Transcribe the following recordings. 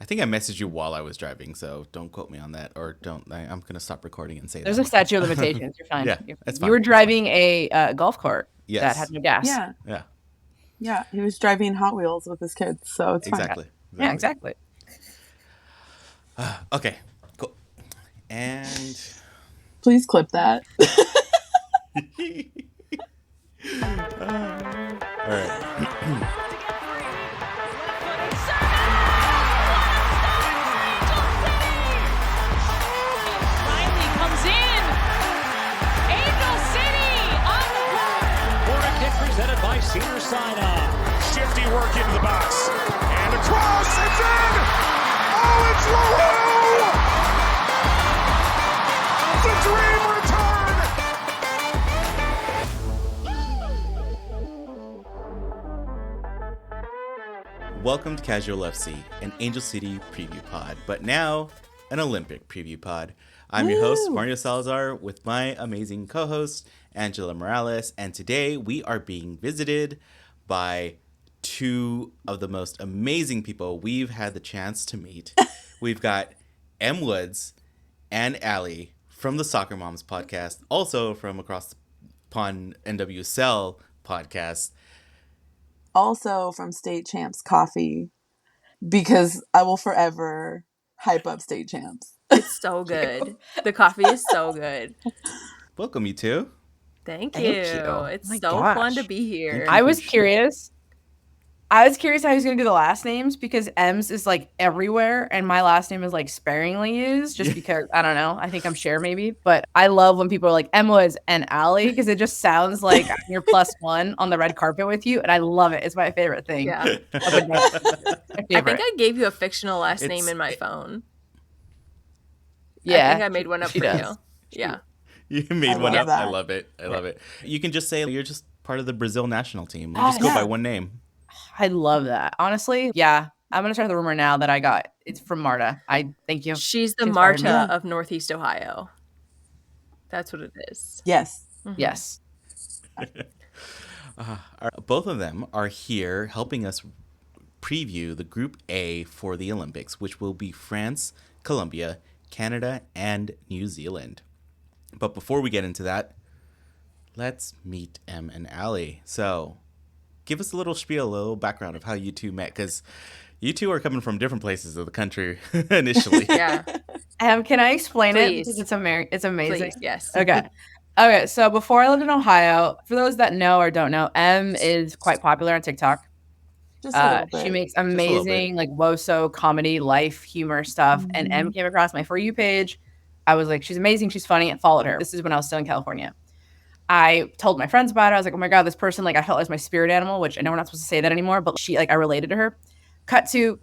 I think I messaged you while I was driving, so don't quote me on that, or don't. I'm going to stop recording and say There's that. a statute of limitations. You're fine. Yeah, that's fine. You were driving a golf cart that had Yes. no gas. Yeah. Yeah. Yeah. He was driving Hot Wheels with his kids, so it's Exactly. fine. Yeah, exactly. Okay, cool. And Please clip that. all right. Presented by Cedar Sinai. Shifty work into the box. And across, it's in! Oh, it's Lowe! The dream return! Welcome to Casual FC, an Angel City preview pod, but now an Olympic preview pod. I'm your host, Mario Salazar, with my amazing co-host, Angela Morales, and today we are being visited by two of the most amazing people we've had the chance to meet. We've got M. Woods and Allie from the Soccer Moms podcast, also from across the pond NWSL podcast. Also from State Champs Coffee, because I will forever hype up State Champs. It's so good. The coffee is so good. Welcome, you two. Thank you. you. It's Oh my so gosh. fun to be here. I was curious. how he was going to do the last names because M's is like everywhere and my last name is like sparingly used just because, I don't know. I think I'm Cher maybe. But I love when people are like M was and Allie because it just sounds like you're +1 on the red carpet with you. And I love it. It's my favorite thing. Yeah. I I think I gave you a fictional last name in my phone. Yeah. I think I made one up for you. Yeah. You made one up. that. I love it. I love it. You can just say you're just part of the Brazil national team. You just go by one name. I love that. Honestly, yeah. I'm going to start the rumor now that it's from Marta. I thank you. She's the Inspired me. Marta of Northeast Ohio. That's what it is. Yes. Mhm. Yes. Both of them are here helping us preview the Group A for the Olympics, which will be France, Colombia, Canada, and New Zealand. But before we get into that, let's meet Em and Allie. So, give us a little spiel, a little background of how you two met, because you two are coming from different places of the country initially. Yeah. Can I explain it? Please. Because it's amazing. Please, yes. Okay. So before I lived in Ohio, for those that know or don't know, Em is quite popular on TikTok. Just a little bit. She makes little amazing like woso comedy, life humor stuff. And Em came across my For You page. I was like, she's amazing. She's funny. I followed her. This is when I was still in California. I told my friends about it. I was like, oh my God, this person, like I felt as my spirit animal, which I know we're not supposed to say that anymore, but I related to her. Cut to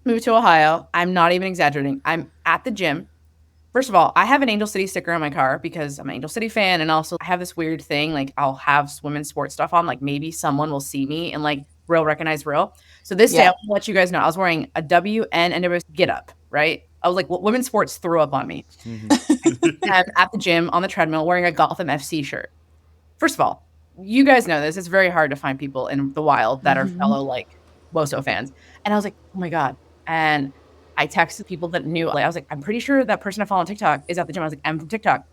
move to Ohio. I'm not even exaggerating. I'm at the gym. First of all, I have an Angel City sticker on my car because I'm an Angel City fan. And also I have this weird thing. Like I'll have women's sports stuff on. Like maybe someone will see me and like recognize real. So this day, I want to let you guys know, I was wearing a WNWS get up, right? I was like, well, women's sports threw up on me. Mm-hmm. I'm at the gym on the treadmill wearing a Gotham FC shirt. First of all, you guys know this. It's very hard to find people in the wild that are fellow like Woso fans. And I was like, oh my God. And I texted people that knew. Like, I was like, I'm pretty sure that person I follow on TikTok is at the gym. I was like, I'm from TikTok.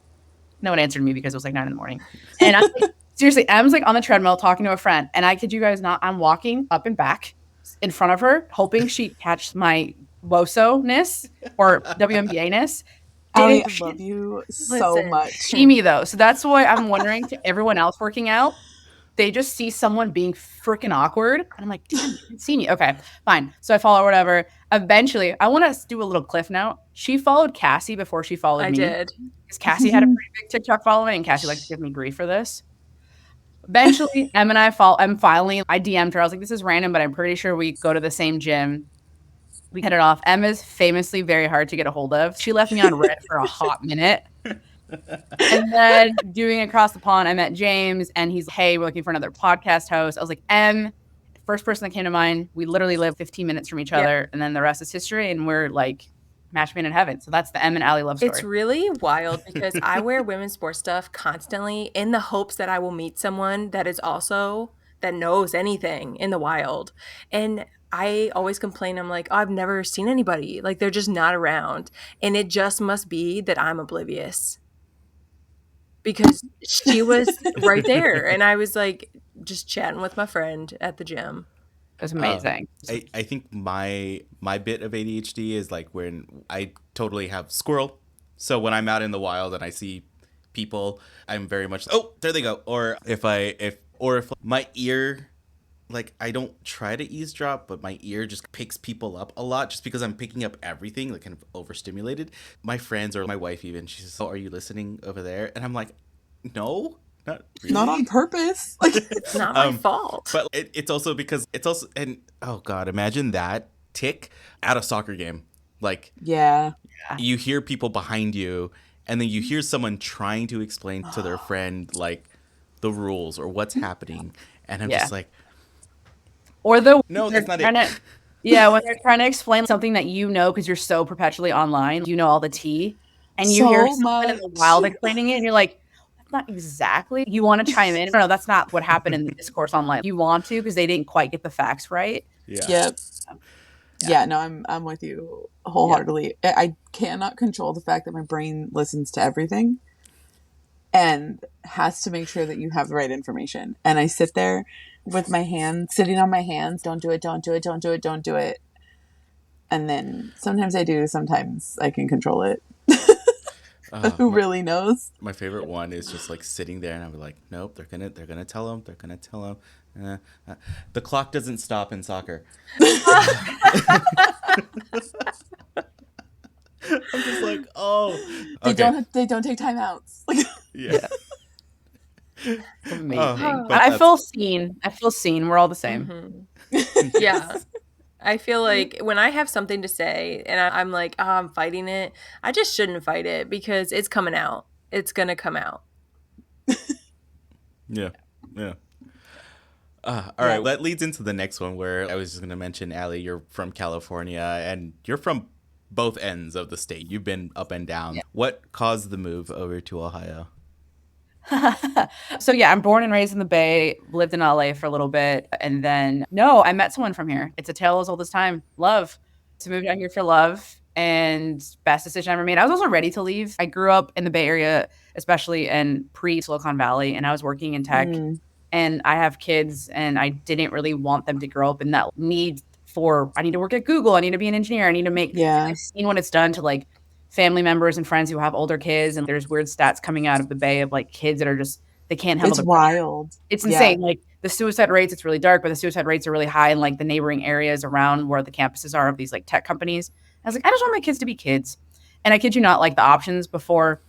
No one answered me because it was like 9 a.m. And I'm like, seriously, Em's like on the treadmill talking to a friend. And I kid you guys not, I'm walking up and back in front of her, hoping she'd catch my Woso-ness or WNBA-ness. I love you so much. See me though. So that's why I'm wondering to everyone else working out, they just see someone being freaking awkward. And I'm like, damn, you didn't see me. Okay, fine. So I follow whatever. Eventually, I want to do a little cliff note. She followed Cassie before she followed me. I did. Because Cassie had a pretty big TikTok following and Cassie likes to give me grief for this. Eventually, Em and I DM'd her. I was like, this is random, but I'm pretty sure we go to the same gym. We hit it off. Em is famously very hard to get a hold of. She left me on red for a hot minute. And then doing across the pond, I met James and he's like, hey, we're looking for another podcast host. I was like, Em, first person that came to mind. We literally live 15 minutes from each other. And then the rest is history. And we're like match made in heaven. So that's the Em and Allie love story. It's really wild because I wear women's sports stuff constantly in the hopes that I will meet someone that is also that knows anything in the wild. And I always complain. I'm like, oh, I've never seen anybody. Like, they're just not around. And it just must be that I'm oblivious. Because she was right there. And I was like, just chatting with my friend at the gym. It was amazing. I think my bit of ADHD is like when I totally have squirrel. So when I'm out in the wild and I see people, I'm very much, oh, there they go. Or if my ear, like, I don't try to eavesdrop, but my ear just picks people up a lot just because I'm picking up everything, like kind of overstimulated. My friends or my wife even, she says, oh, are you listening over there? And I'm like, no, not really. Not on purpose. Like, It's not my fault. But it's also because and oh God, imagine that tick at a soccer game. Like, yeah. you hear people behind you and then you hear someone trying to explain to their friend, like, the rules or what's happening. And I'm just like, or the no, that's not it. When they're trying to explain something that you know because you're so perpetually online, you know all the tea, and you hear someone in the wild explaining it, and you're like, that's not exactly. You want to chime in? No, that's not what happened in the discourse online. You want to because they didn't quite get the facts right. Yeah. Yep. Yeah, no, I'm with you wholeheartedly. Yeah. I cannot control the fact that my brain listens to everything and has to make sure that you have the right information. And I sit there with my hands, sitting on my hands, don't do it, don't do it, don't do it, don't do it. And then sometimes I do, sometimes I can control it. Who really knows? My favorite one is just like sitting there and I'm like, nope, they're gonna tell him. The clock doesn't stop in soccer. I'm just like, oh, okay. They don't take timeouts. Like, yeah. Amazing. I feel seen. We're all the same. Mm-hmm. Yeah. I feel like when I have something to say and I'm like, oh, I'm fighting it, I just shouldn't fight it because it's coming out. It's going to come out. Yeah. All right. That leads into the next one where I was just going to mention, Allie, you're from California and you're from both ends of the state. You've been up and down. Yeah. What caused the move over to Ohio? So I'm born and raised in the Bay, lived in LA for a little bit, and then I met someone from here. It's a tale as old as time. Love. To move down here for love, and best decision I ever made. I was also ready to leave. I grew up in the Bay Area, especially in pre-Silicon Valley, and I was working in tech, and I have kids, and I didn't really want them to grow up in that need for, I need to work at Google, I need to be an engineer, I need to make, I've seen what it's done to like family members and friends who have older kids, and there's weird stats coming out of the Bay of like kids that are just, they can't handle It's wild. It's insane. Like the suicide rates, it's really dark, but the suicide rates are really high in like the neighboring areas around where the campuses are of these like tech companies. I was like, I just want my kids to be kids. And I kid you not, like the options before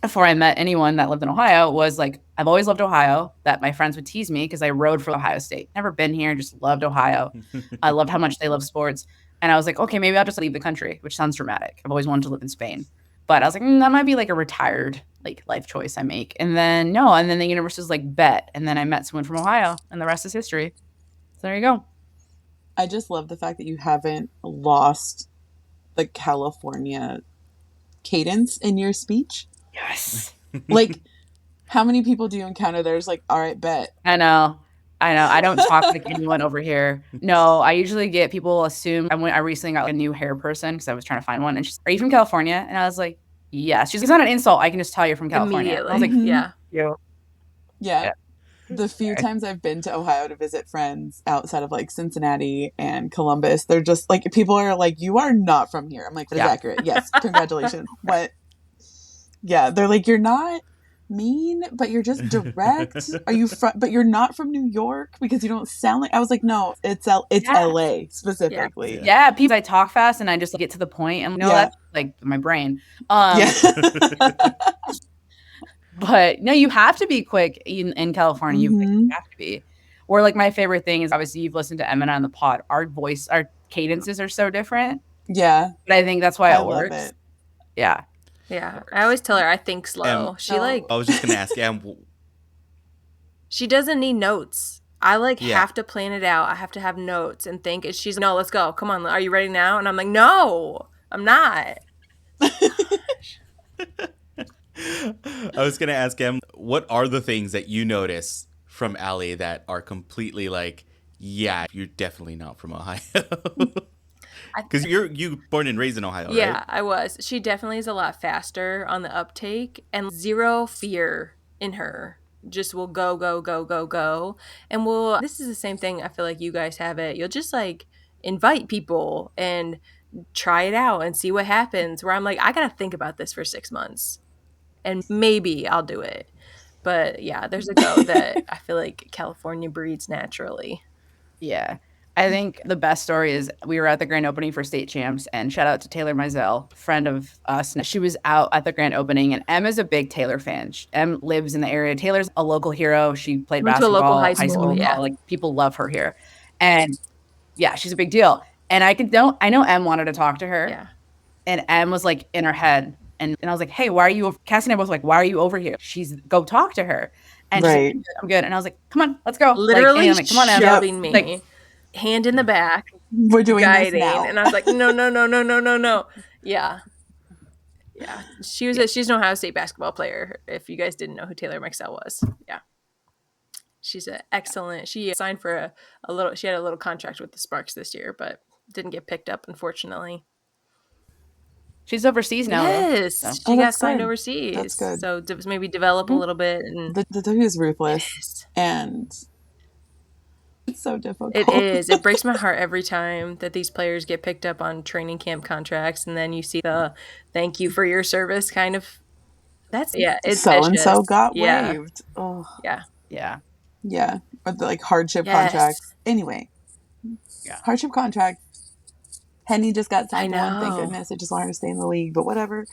I met anyone that lived in Ohio was like, I've always loved Ohio, that my friends would tease me because I rode for Ohio State. Never been here, just loved Ohio. I loved how much they love sports. And I was like, okay, maybe I'll just leave the country, which sounds dramatic. I've always wanted to live in Spain. But I was like, that might be like a retired like life choice I make. And then the universe was like, bet. And then I met someone from Ohio and the rest is history. So there you go. I just love the fact that you haven't lost the California cadence in your speech. Yes. Like, how many people do you encounter there's like, all right, bet. I know. I don't talk like anyone over here. No, I usually get people assume. I recently got like, a new hair person because I was trying to find one. And she's, are you from California? And I was like, yes. She's like, it's not an insult. I can just tell you're from California. I was like, yeah. The few times I've been to Ohio to visit friends outside of like Cincinnati and Columbus, they're just like, people are like, you are not from here. I'm like, that's accurate. Yes. Congratulations. But yeah, they're like, you're not mean, but you're just direct. Are you from, but you're not from New York because you don't sound like, I was like, no, it's LA specifically. Yeah. People, I talk fast and I just get to the point and that's like my brain. But no, you have to be quick in California. You have to be. Or like my favorite thing is obviously you've listened to Emma on the pod. Our cadences are so different. Yeah. But I think that's why it works. It. Yeah. Yeah. I always tell her I think slow. I was just going to ask, she doesn't need notes. I have to plan it out. I have to have notes and think. She's no, let's go. Come on. Are you ready now? And I'm like, no, I'm not. I was going to ask him, what are the things that you notice from Allie that are completely like Yeah, you're definitely not from Ohio. Because you born and raised in Ohio, Yeah, right? I was. She definitely is a lot faster on the uptake and zero fear in her. Just will go, go, go, go, go. And this is the same thing I feel like you guys have it. You'll just like invite people and try it out and see what happens. Where I'm like, I got to think about this for 6 months and maybe I'll do it. But yeah, there's a go that I feel like California breeds naturally. Yeah. I think the best story is we were at the grand opening for state champs, and shout out to Taylor Mizell, friend of us. She was out at the grand opening, and Em is a big Taylor fan. Em lives in the area. Taylor's a local hero. She played Went to a local basketball, high school, yeah. Like people love her here. And yeah, she's a big deal. And I know Em wanted to talk to her. Yeah. And Em was like in her head. And I was like, hey, Cassie and I both like, why are you over here? She's go talk to her. And she's like, I'm good. And I was like, come on, let's go. Literally like, come on, Em. shoving me. Like, hand in the back. We're doing guiding. This now. And I was like, no. Yeah. Yeah. She's an Ohio State basketball player, if you guys didn't know who Taylor Mizell was. Yeah. She's an excellent. She signed for she had a little contract with the Sparks this year, but didn't get picked up, unfortunately. She's overseas now. Yes, so. She got signed overseas. That's good. So maybe develop a little bit. And the W is ruthless, and it's so difficult. It is. It breaks my heart every time that these players get picked up on training camp contracts, and then you see the "thank you for your service" kind of. It's so vicious. And so got waived. Oh yeah, or the hardship contracts. Anyway, hardship contract. Henny just got signed on. Thank goodness. I just want her to stay in the league, but whatever.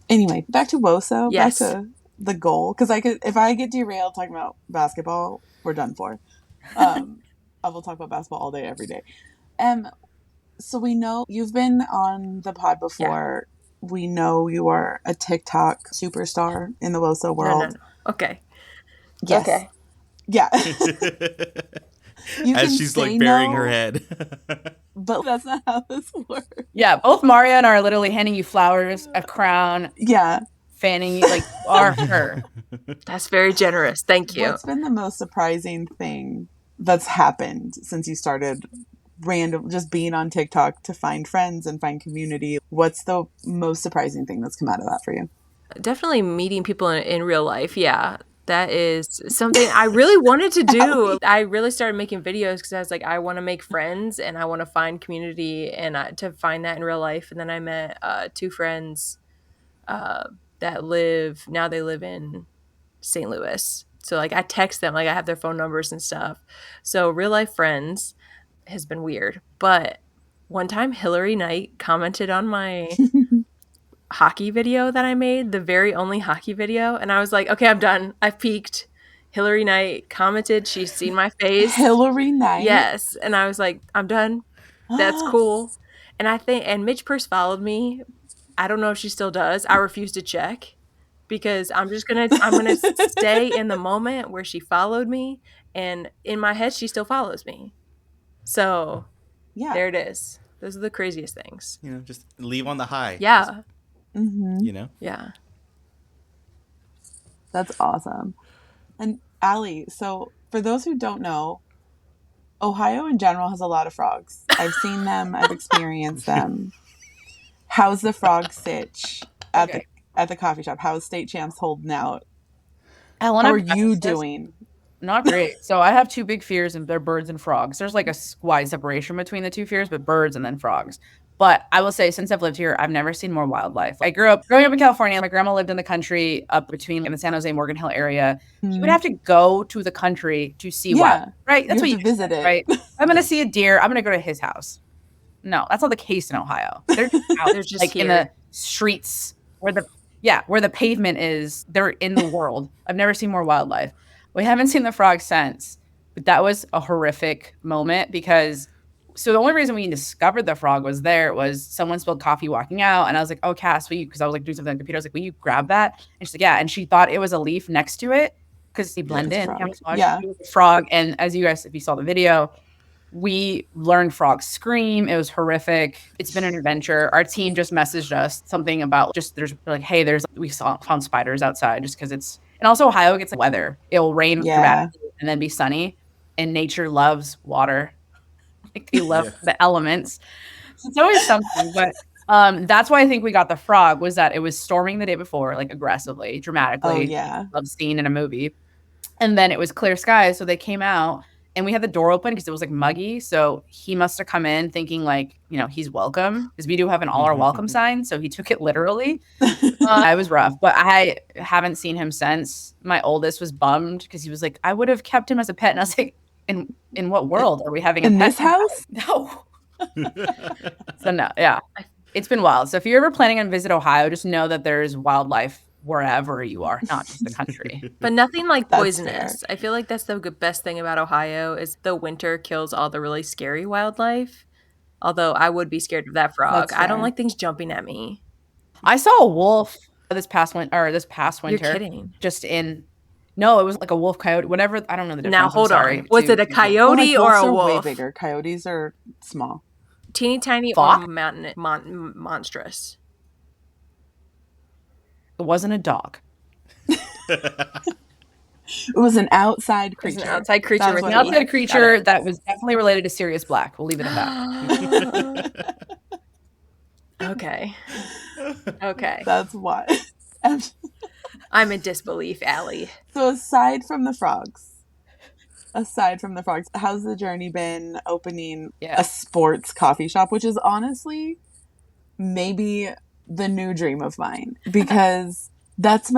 Anyway, back to WOSO. Yes. Back to the goal. Because if I get derailed talking about basketball, we're done for. I will talk about basketball all day, every day. So we know you've been on the pod before. Yeah. We know you are a TikTok superstar in the WOSO world. No. Okay. Yes. Okay. Yeah. As she's burying her head. But that's not how this works. Yeah, both Maria and I are literally handing you flowers, a crown. Yeah. Fanning you, are her. That's very generous. Thank you. What's been the most surprising thing that's happened since you started just being on TikTok to find friends and find community? What's the most surprising thing that's come out of that for you? Definitely meeting people in real life. Yeah. That is something I really wanted to do. I really started making videos because I was like, I want to make friends and I want to find community and to find that in real life. And then I met 2 friends that live in St. Louis. So I text them, I have their phone numbers and stuff. So real life friends has been weird. But one time Hillary Knight commented on my hockey video that I made, the very only hockey video. And I was like, okay, I'm done. I've peaked. Hillary Knight commented. She's seen my face. Hillary Knight? Yes. And I was like, I'm done. That's cool. And Mitch Purse followed me. I don't know if she still does. I refuse to check because I'm going to stay in the moment where she followed me. And in my head, she still follows me. So there it is. Those are the craziest things. Just leave on the high. Yeah. Mm-hmm. Yeah. That's awesome. And Allie, so for those who don't know, Ohio in general has a lot of frogs. I've seen them. I've experienced them. How's the frog sitch at the coffee shop? How's State Champs holding out? How are you doing? Not great. So I have 2 big fears, and they're birds and frogs. There's a wide separation between the 2 fears, but birds and then frogs. But I will say, since I've lived here, I've never seen more wildlife. Growing up in California. My grandma lived in the country up between in the San Jose, Morgan Hill area. Mm-hmm. You would have to go to the country to see wildlife, right? That's what you visit it, right? I'm going to see a deer. I'm going to go to his house. No, that's not the case in Ohio. They're out. They're just in the streets where the pavement is. They're in the world. I've never seen more wildlife. We haven't seen the frogs since, but that was a horrific moment because. So the only reason we discovered the frog was someone spilled coffee walking out. And I was like, oh, Cass, because I was doing something on the computer. I was like, will you grab that? And she's like, yeah. And she thought it was a leaf next to it because they blend in. Frog. And as you guys, if you saw the video, we learned frogs scream. It was horrific. It's been an adventure. Our team just messaged us something about we found spiders outside just because and also Ohio gets weather. It'll rain dramatically and then be sunny. and nature loves water. Like they love the elements. So it's always something, but that's why I think we got the frog, was that it was storming the day before, like aggressively, dramatically. Oh, yeah. Love scene in a movie. And then it was clear skies, so they came out and we had the door open because it was like muggy. So he must have come in thinking like, you know, he's welcome, because we do have an all are welcome sign. So he took it literally. It was rough, but I haven't seen him since. My oldest was bummed because he was like, I would have kept him as a pet. And I was like, in what world are we having a In pet this house? No. So no, yeah. It's been wild. So if you're ever planning on visit Ohio, just know that there's wildlife wherever you are, not just the country. But nothing like That's poisonous. I feel like that's the best thing about Ohio is the winter kills all the really scary wildlife. Although I would be scared of that frog. That's I don't fair. like things jumping at me. I saw a wolf this past winter. You're kidding. No, it was like a wolf coyote, whatever. I don't know the difference. Now hold sorry on. Was it a coyote or wolves a are wolf? way bigger. Coyotes are small. Teeny tiny Fuck. or monstrous? It wasn't a dog. It was an outside It was creature. an outside creature. That's with what An it teeth. outside creature that was definitely related to Sirius Black. We'll leave it at that. Okay. Okay. That's why. I'm in disbelief, Allie. So aside from the frogs, how's the journey been opening a sports coffee shop, which is honestly maybe the new dream of mine, because that's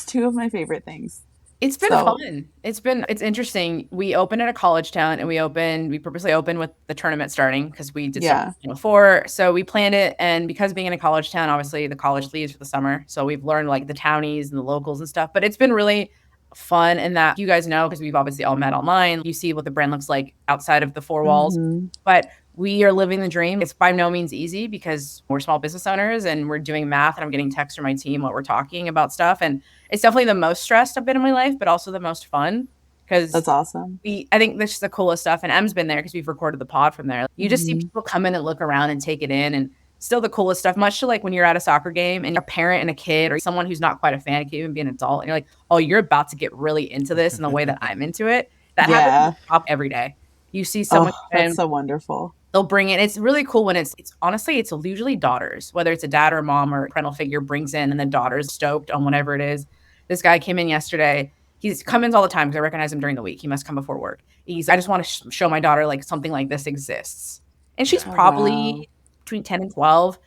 two of my favorite things. It's been fun. It's interesting. We opened at a college town, and we purposely opened with the tournament starting because we did something before. So we planned it, and because being in a college town, obviously the college leaves for the summer. So we've learned like the townies and the locals and stuff. But it's been really fun, and that you guys know, because we've obviously all met online. You see what the brand looks like outside of the four walls. Mm-hmm. But we are living the dream. It's by no means easy because we're small business owners and we're doing math, and I'm getting texts from my team while we're talking about stuff. And it's definitely the most stressed I've been in my life, but also the most fun, because that's awesome. I think this is the coolest stuff. And Em's been there because we've recorded the pod from there. You just see people come in and look around and take it in, and still the coolest stuff, much to like when you're at a soccer game and you're a parent and a kid or someone who's not quite a fan, it can even be an adult, and you're like, oh, you're about to get really into this in the way that I'm into it. That happens every day. You see someone that's so wonderful. They'll bring it. It's really cool when it's honestly, it's usually daughters, whether it's a dad or a mom or a parental figure brings in, and the daughter's stoked on whatever it is. This guy came in yesterday. He's come in all the time because I recognize him during the week. He must come before work. I just want to show my daughter like something like this exists. And she's probably between 10 and 12.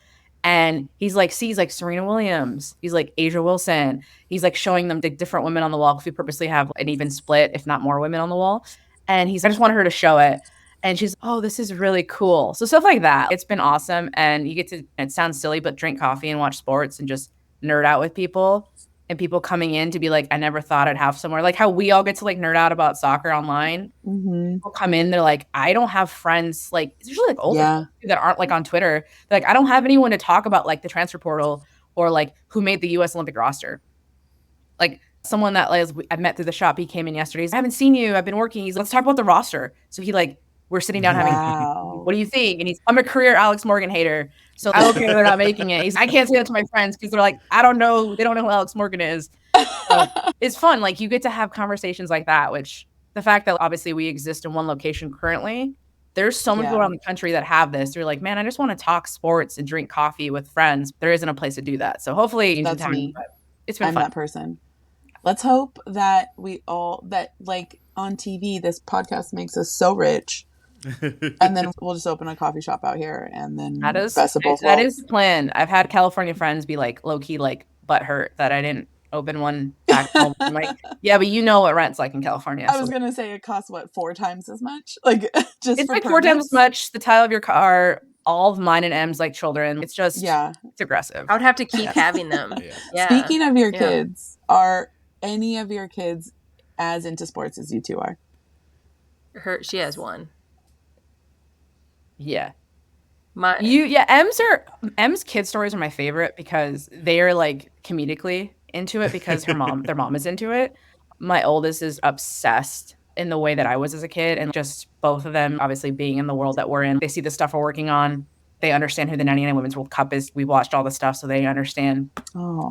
And he's like, sees like Serena Williams. He's like Asia Wilson. He's like showing them the different women on the wall, because we purposely have an even split, if not more women on the wall. And I just wanted her to show it. And she's, oh, this is really cool. So stuff like that. It's been awesome. And you get to, it sounds silly, but drink coffee and watch sports and just nerd out with people. And people coming in to be like, I never thought I'd have somewhere. Like how we all get to like nerd out about soccer online. Mm-hmm. People come in, they're like, I don't have friends. Like it's usually like older that aren't like on Twitter. They're like, I don't have anyone to talk about like the transfer portal or like who made the U.S. Olympic roster. Like someone that I met through the shop, he came in yesterday. He's, I haven't seen you. I've been working. He's like, let's talk about the roster. So he like, we're sitting down having, what do you think? And I'm a career Alex Morgan hater. So I don't care they're not making it. I can't say that to my friends because they're like, I don't know. They don't know who Alex Morgan is. So it's fun. Like you get to have conversations like that, which the fact that obviously we exist in one location currently, there's so many people around the country that have this. They're like, man, I just want to talk sports and drink coffee with friends. There isn't a place to do that. So hopefully that's me. It's been I'm fun. that person. Let's hope that like on TV, this podcast makes us so rich. And then we'll just open a coffee shop out here, and then that is best of both that worlds. is the plan. I've had California friends be like low key like butthurt that I didn't open one back home. I'm like, yeah, but you know what rent's like in California. I was gonna say it costs what 4 times as much, like just it's for like permits? 4 times as much. The title of your car, all of mine and M's like children. It's just it's aggressive. I would have to keep having them. Yeah. Speaking of your kids, are any of your kids as into sports as you two are? She has one. Yeah. M's kid stories are my favorite because they are like comedically into it because their mom is into it. My oldest is obsessed in the way that I was as a kid, and just both of them obviously being in the world that we're in. They see the stuff we're working on. They understand who the 99 Women's World Cup is. We watched all the stuff, so they understand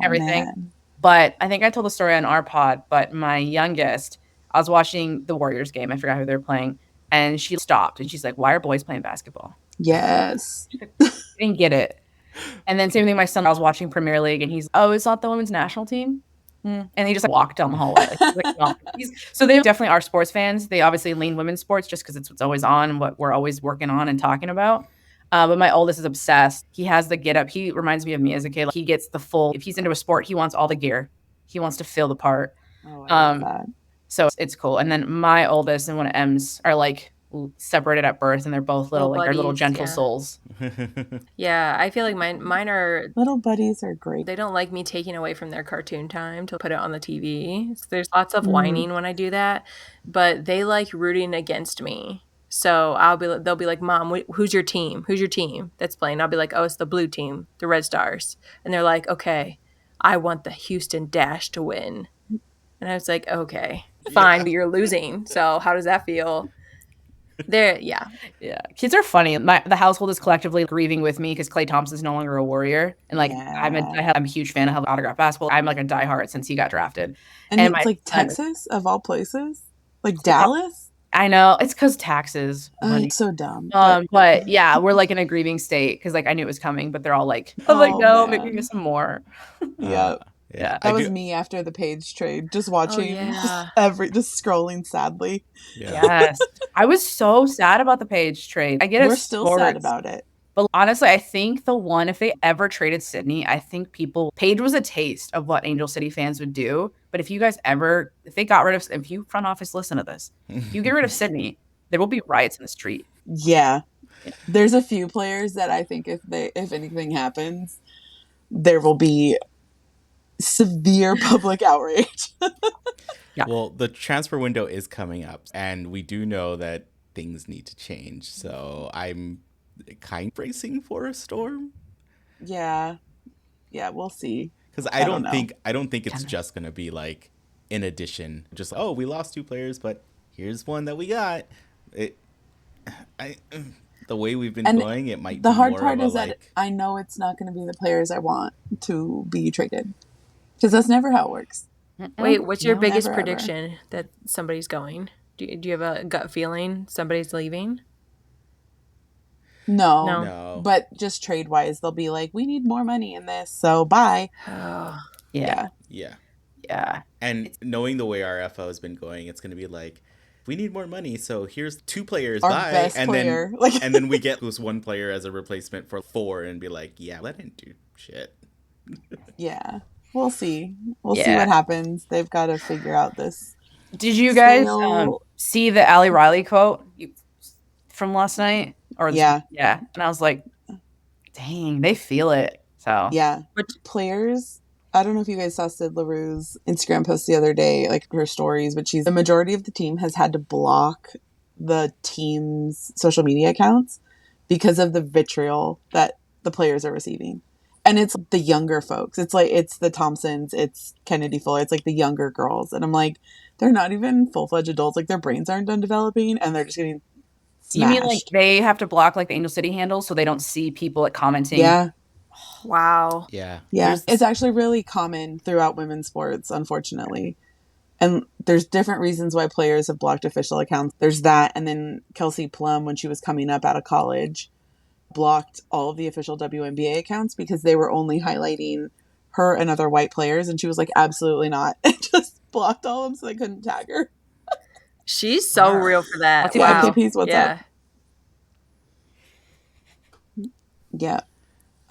everything. Man. But I think I told the story on our pod, but my youngest, I was watching the Warriors game. I forgot who they were playing. And she stopped and she's like, why are boys playing basketball? Yes. I didn't get it. And then same thing, my son, I was watching Premier League and he's, oh, it's not the women's national team? And he just walked down the hallway. No. So they definitely are sports fans. They obviously lean women's sports just because it's what's always on and what we're always working on and talking about. But my oldest is obsessed. He has the get up. He reminds me of me as a kid. He gets the full, if he's into a sport, he wants all the gear. He wants to feel the part. Oh, I love that. So it's cool. And then my oldest and one of M's are like separated at birth, and they're both little, like they're little gentle souls. Yeah, I feel like mine are little buddies are great. They don't like me taking away from their cartoon time to put it on the TV. So there's lots of whining when I do that, but they like rooting against me. So they'll be like, Mom, who's your team? Who's your team that's playing? I'll be like, oh, it's the blue team, the Red Stars. And they're like, okay, I want the Houston Dash to win. And I was like, okay, fine, but you're losing. So how does that feel? Yeah. Kids are funny. The household is collectively grieving with me because Klay Thompson's no longer a Warrior, and like I'm a huge fan of autograph basketball. I'm like a diehard since he got drafted. And it's like Texas of all places, like Dallas. I know it's because taxes. It's so dumb. But yeah, we're like in a grieving state because like I knew it was coming, but they're all like, I'm like, no, maybe give me some more. Yeah, that was me after the Page trade, just watching, just scrolling sadly. Yes, I was so sad about the Page trade. I get it. We're still sad about it. But honestly, I think if they ever traded Sydney, I think Page was a taste of what Angel City fans would do. But if you got rid of, if you front office listen to this, if you get rid of Sydney, there will be riots in the street. Yeah. There's a few players that I think if anything happens, there will be severe public outrage. Well, the transfer window is coming up, and we do know that things need to change. So I'm kind of bracing for a storm. Yeah, we'll see. Because I don't think it's just gonna be like in addition, just we lost 2 players, but here's one that we got. The way we've been going, it might. The hard part is that I know it's not going to be the players I want to be traded. Because that's never how it works. Wait, what's your biggest prediction that somebody's going? Do you have a gut feeling somebody's leaving? No. But just trade-wise, they'll be like, we need more money in this, so bye. Yeah. And knowing the way our FO has been going, it's going to be like, we need more money, so here's 2 players, our bye. Best and player. And then we get this 1 player as a replacement for 4 and be like, let him do shit. Yeah. We'll see. We'll see what happens. They've got to figure out this. Did you guys see the Ali Riley quote from last night? Yeah. And I was like, dang, they feel it. So but players, I don't know if you guys saw Sid LaRue's Instagram post the other day, like her stories, but the majority of the team has had to block the team's social media accounts because of the vitriol that the players are receiving. And it's the younger folks. It's like, it's the Thompsons, it's Kennedy Fuller, it's like the younger girls. And I'm like, they're not even full-fledged adults. Like, their brains aren't done developing, and they're just getting smashed. You mean like they have to block like the Angel City handles so they don't see people like commenting? Yeah. Wow. Yeah. It's actually really common throughout women's sports, unfortunately. And there's different reasons why players have blocked official accounts. There's that, and then Kelsey Plum, when she was coming up out of college, blocked all of the official WNBA accounts because they were only highlighting her and other white players, and she was like, absolutely not. And just blocked all of them so they couldn't tag her. She's so real for that. Wow. KP's what's up? Yeah.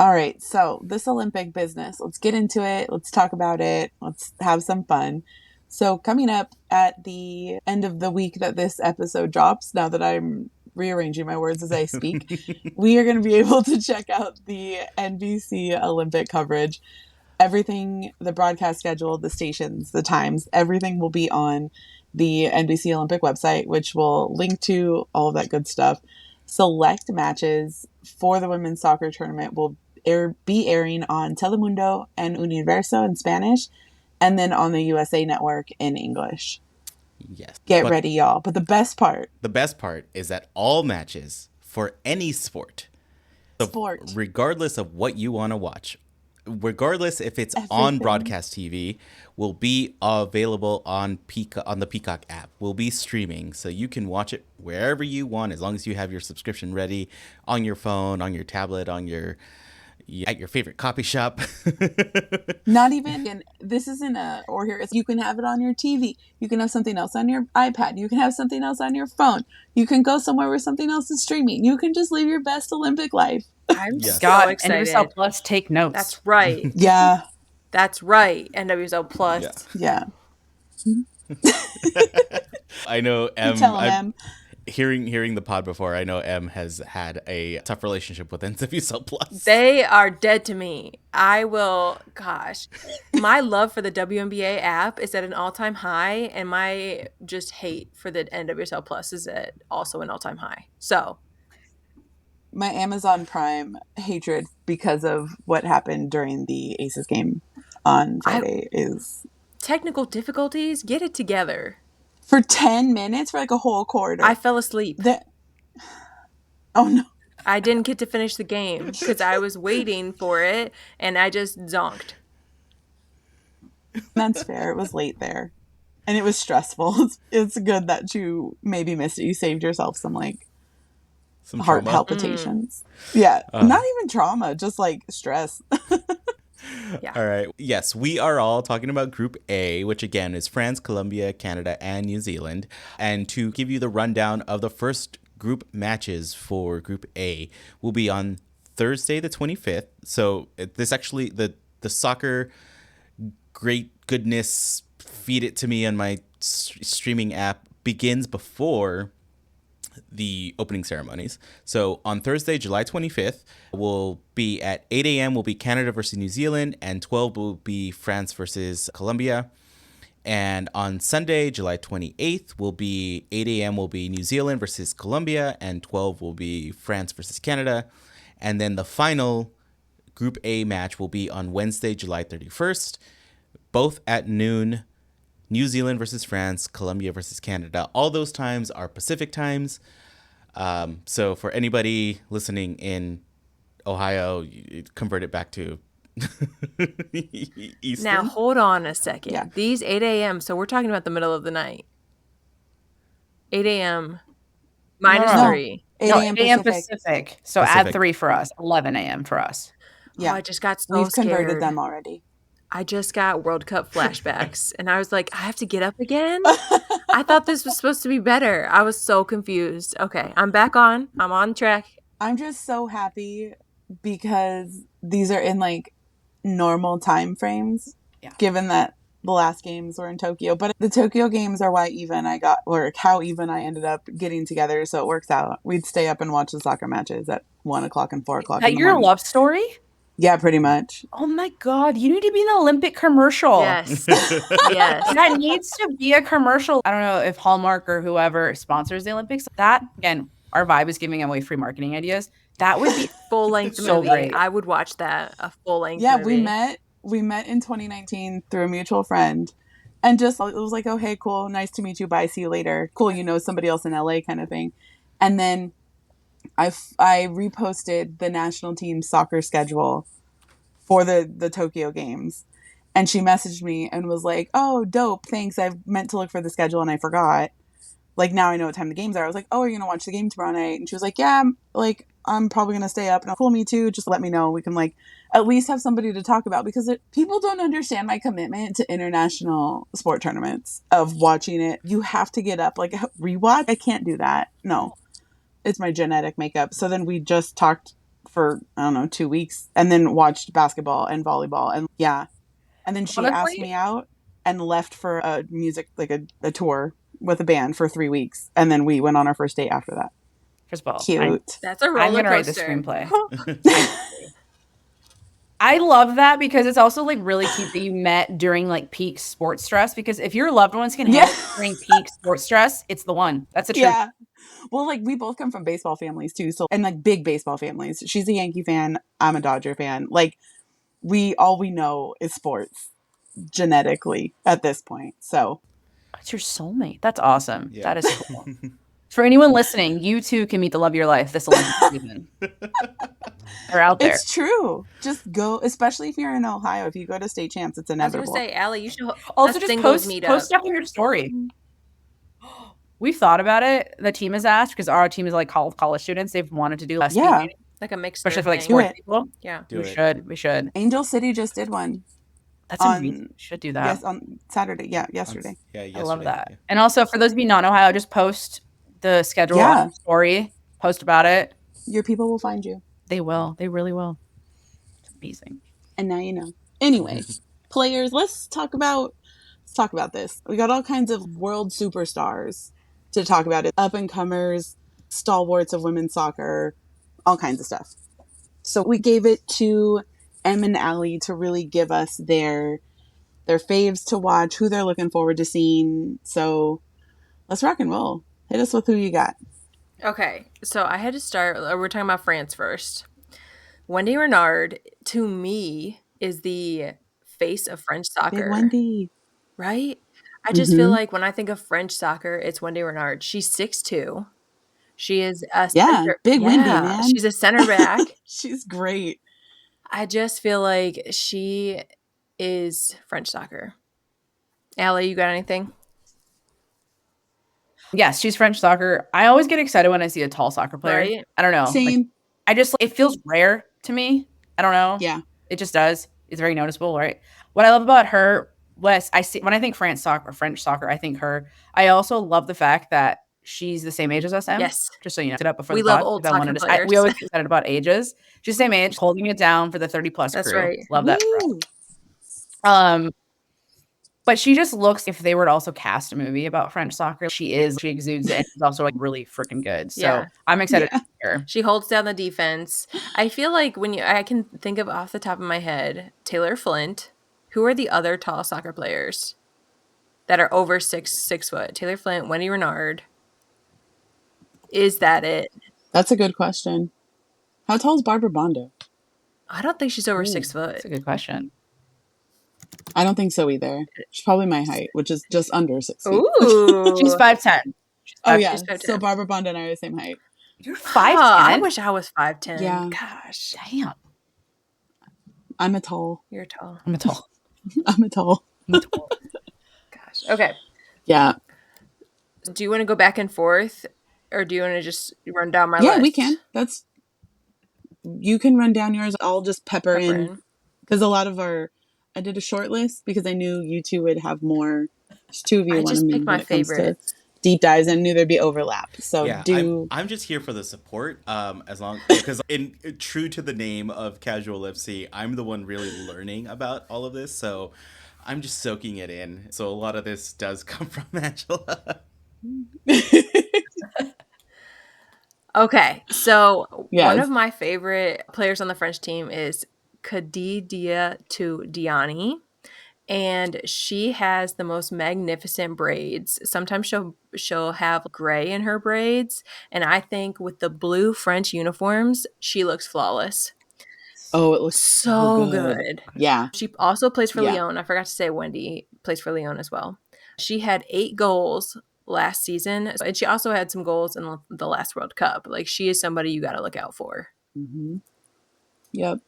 All right. So this Olympic business, let's get into it. Let's talk about it. Let's have some fun. So coming up at the end of the week that this episode drops, now that I'm rearranging my words as I speak, we are going to be able to check out the NBC Olympic coverage. Everything, the broadcast schedule, the stations, the times, everything will be on the NBC Olympic website, which will link to all of that good stuff. Select matches for the women's soccer tournament will be airing on Telemundo and Universo in Spanish, and then on the USA Network in English. Yes. Get ready, y'all. But the best part is that all matches for any sport, regardless of what you want to watch, regardless if it's on Everything. broadcast TV, will be available on the Peacock app. We'll be streaming, so you can watch it wherever you want, as long as you have your subscription ready on your phone, on your tablet, at your favorite coffee shop. Not even, and this isn't or here. You can have it on your TV. You can have something else on your iPad. You can have something else on your phone. You can go somewhere where something else is streaming. You can just live your best Olympic life. I'm Yes. so excited. NWSL Plus, take notes. That's right. Yeah. That's right. NWSL Plus. Yeah. I know You tell them, hearing the pod before, I know Em has had a tough relationship with NWSL Plus. They are dead to me. Gosh, my love for the WNBA app is at an all-time high, and my just hate for the NWSL Plus is at also an all-time high. So my Amazon Prime hatred because of what happened during the Aces game on Friday is technical difficulties. Get it together. For 10 minutes, for like a whole quarter. I fell asleep. Oh, no. I didn't get to finish the game because I was waiting for it, and I just zonked. That's fair. It was late there. And it was stressful. It's good that you maybe missed it. You saved yourself some heart trauma. Palpitations. Yeah. Not even trauma, just like stress. Yeah. All right. Yes, we are all talking about Group A, which again is France, Colombia, Canada, and New Zealand. And to give you the rundown of the first group matches for Group A will be on Thursday, the 25th. So this actually, the soccer great goodness, feed it to me on my streaming app begins before the opening ceremonies. So on Thursday, July 25th, will be at 8 a.m. will be Canada versus New Zealand, and 12 will be France versus Colombia. And on Sunday, July 28th, will be 8 a.m. will be New Zealand versus Colombia, and 12 will be France versus Canada. And then the final Group A match will be on Wednesday, July 31st, both at noon. New Zealand versus France, Colombia versus Canada. All those times are Pacific times. So for anybody listening in Ohio, you convert it back to Eastern. Now, hold on a second. Yeah. These 8 a.m., so we're talking about the middle of the night. 8 a.m. minus No. 3. 8 No, a.m. 8 a.m. Pacific. Pacific. So Pacific. add 3 for us. 11 a.m. for us. Yeah. Oh, I just got so We've scared. converted them already. I just got World Cup flashbacks, and I was like, I have to get up again? I thought this was supposed to be better. I was so confused. Okay, I'm back on. I'm on track. I'm just so happy because these are in like normal time frames, given that the last games were in Tokyo. But the Tokyo games are how even I ended up getting together, so it works out. We'd stay up and watch the soccer matches at 1 o'clock and 4 o'clock. Is that your love story? Yeah, pretty much. Oh my God, you need to be in an Olympic commercial. Yes. Yes. That needs to be a commercial. I don't know if Hallmark or whoever sponsors the Olympics. That, again, our vibe is giving away free marketing ideas. That would be Full-length so movie. great. I would watch that, a full-length Yeah, movie. we met in 2019 through a mutual friend. And just, it was like, oh, hey, cool. Nice to meet you. Bye. See you later. Cool. You know somebody else in LA kind of thing. And then I reposted the national team soccer schedule for the Tokyo games. And she messaged me and was like, oh, dope. Thanks. I meant to look for the schedule and I forgot. Like, now I know what time the games are. I was like, oh, are you going to watch the game tomorrow night? And she was like, yeah, I'm probably going to stay up. And cool, me too. Just let me know. We can at least have somebody to talk about, because people don't understand my commitment to international sport tournaments of watching it. You have to get up, rewatch. I can't do that. No, it's my genetic makeup. So then we just talked for, I don't know, 2 weeks, and then watched basketball and volleyball. And yeah. And then she asked me out and left for a music, a tour with a band for 3 weeks. And then we went on our first date after that. First of all, cute. That's a roller I'm going to write the coaster. screenplay. I love that, because it's also really cute that you met during peak sports stress, because if your loved ones can handle during peak sports stress, it's the one. That's the truth. Yeah. Well, we both come from baseball families too. So, and big baseball families. She's a Yankee fan. I'm a Dodger fan. All we know is sports genetically at this point. So That's your soulmate. That's awesome. Yeah. That is cool. For anyone listening, you too can meet the love of your life this Olympic season. They're out there. It's true. Just go, especially if you're in Ohio. If you go to state champs, it's I was inevitable. going to say, Allie, you should Also, just post up on your story. We've thought about it. The team has asked because our team is like college students. They've wanted to do less Yeah. like a mix, especially for like thing. sports people. Yeah, We should. Angel City just did one. That's amazing. We should do that. Yes, on Saturday. Yeah, yesterday. Yesterday. I love that. Yeah. And also, for those of you not in Ohio, just post the schedule on the story. Post about it. Your people will find you. They will. They really will. It's amazing. And now you know. Anyway, players, let's talk about this. We got all kinds of world superstars to talk about it. Up and comers, stalwarts of women's soccer, all kinds of stuff. So we gave it to Em and Allie to really give us their faves to watch, who they're looking forward to seeing. So let's rock and roll. Hit us with who you got. Okay, so I had to start. We're talking about France first. Wendy Renard, to me, is the face of French soccer. Big Wendy. Right? I just feel like when I think of French soccer, it's Wendy Renard. She's 6'2". She is a center. Big Wendy, man. She's a center back. She's great. I just feel like she is French soccer. Allie, you got anything? Yes, she's French soccer. I always get excited when I see a tall soccer player. Right? I don't know. Same. It feels rare to me. I don't know. Yeah. It just does. It's very noticeable, right? What I love about her, when I think French soccer, I think her. I also love the fact that she's the same age as us, Em. Yes. Just so you know. It up before we the love pod, old soccer players. We always get excited about ages. She's the same age, holding it down for the 30-plus That's crew. right. Love that. But she just looks, if they were to also cast a movie about French soccer, she exudes it. And she's also like really freaking good. So I'm excited to see her. She holds down the defense. I feel like I can think of off the top of my head, Taylor Flint. Who are the other tall soccer players that are over 6 foot? Taylor Flint, Wendy Renard. Is that it? That's a good question. How tall is Barbara Bondo? I don't think she's over 6 foot. That's a good question. I don't think so either. She's probably my height, which is just under 6 feet. Ooh. She's 5'10". Oh, yeah. She's 5'10". So Barbara Bondo and I are the same height. You're 5'10"? I wish I was 5'10". Yeah. Gosh. Damn. I'm a tall. You're tall. I'm a tall. I'm a tall. Gosh. Okay. Yeah. Do you want to go back and forth, or do you want to just run down my list? Yeah, we can. You can run down yours. I'll just pepper in. Because a lot of I did a short list because I knew you two would have more. There's two of you. I just picked my favorites. Deep dives, and knew there'd be overlap. So I'm just here for the support. As long because in true to the name of Casual FC, I'm the one really learning about all of this. So I'm just soaking it in. So a lot of this does come from Angela. Okay, so one of my favorite players on the French team is Khadija Diani, and she has the most magnificent braids. Sometimes she'll have gray in her braids, and I think with the blue French uniforms, she looks flawless. Oh, it looks so good. Yeah. She also plays for Lyon. I forgot to say Wendy plays for Lyon as well. She had 8 goals last season, and she also had some goals in the last World Cup. Like, she is somebody you got to look out for. Mm-hmm. Yep.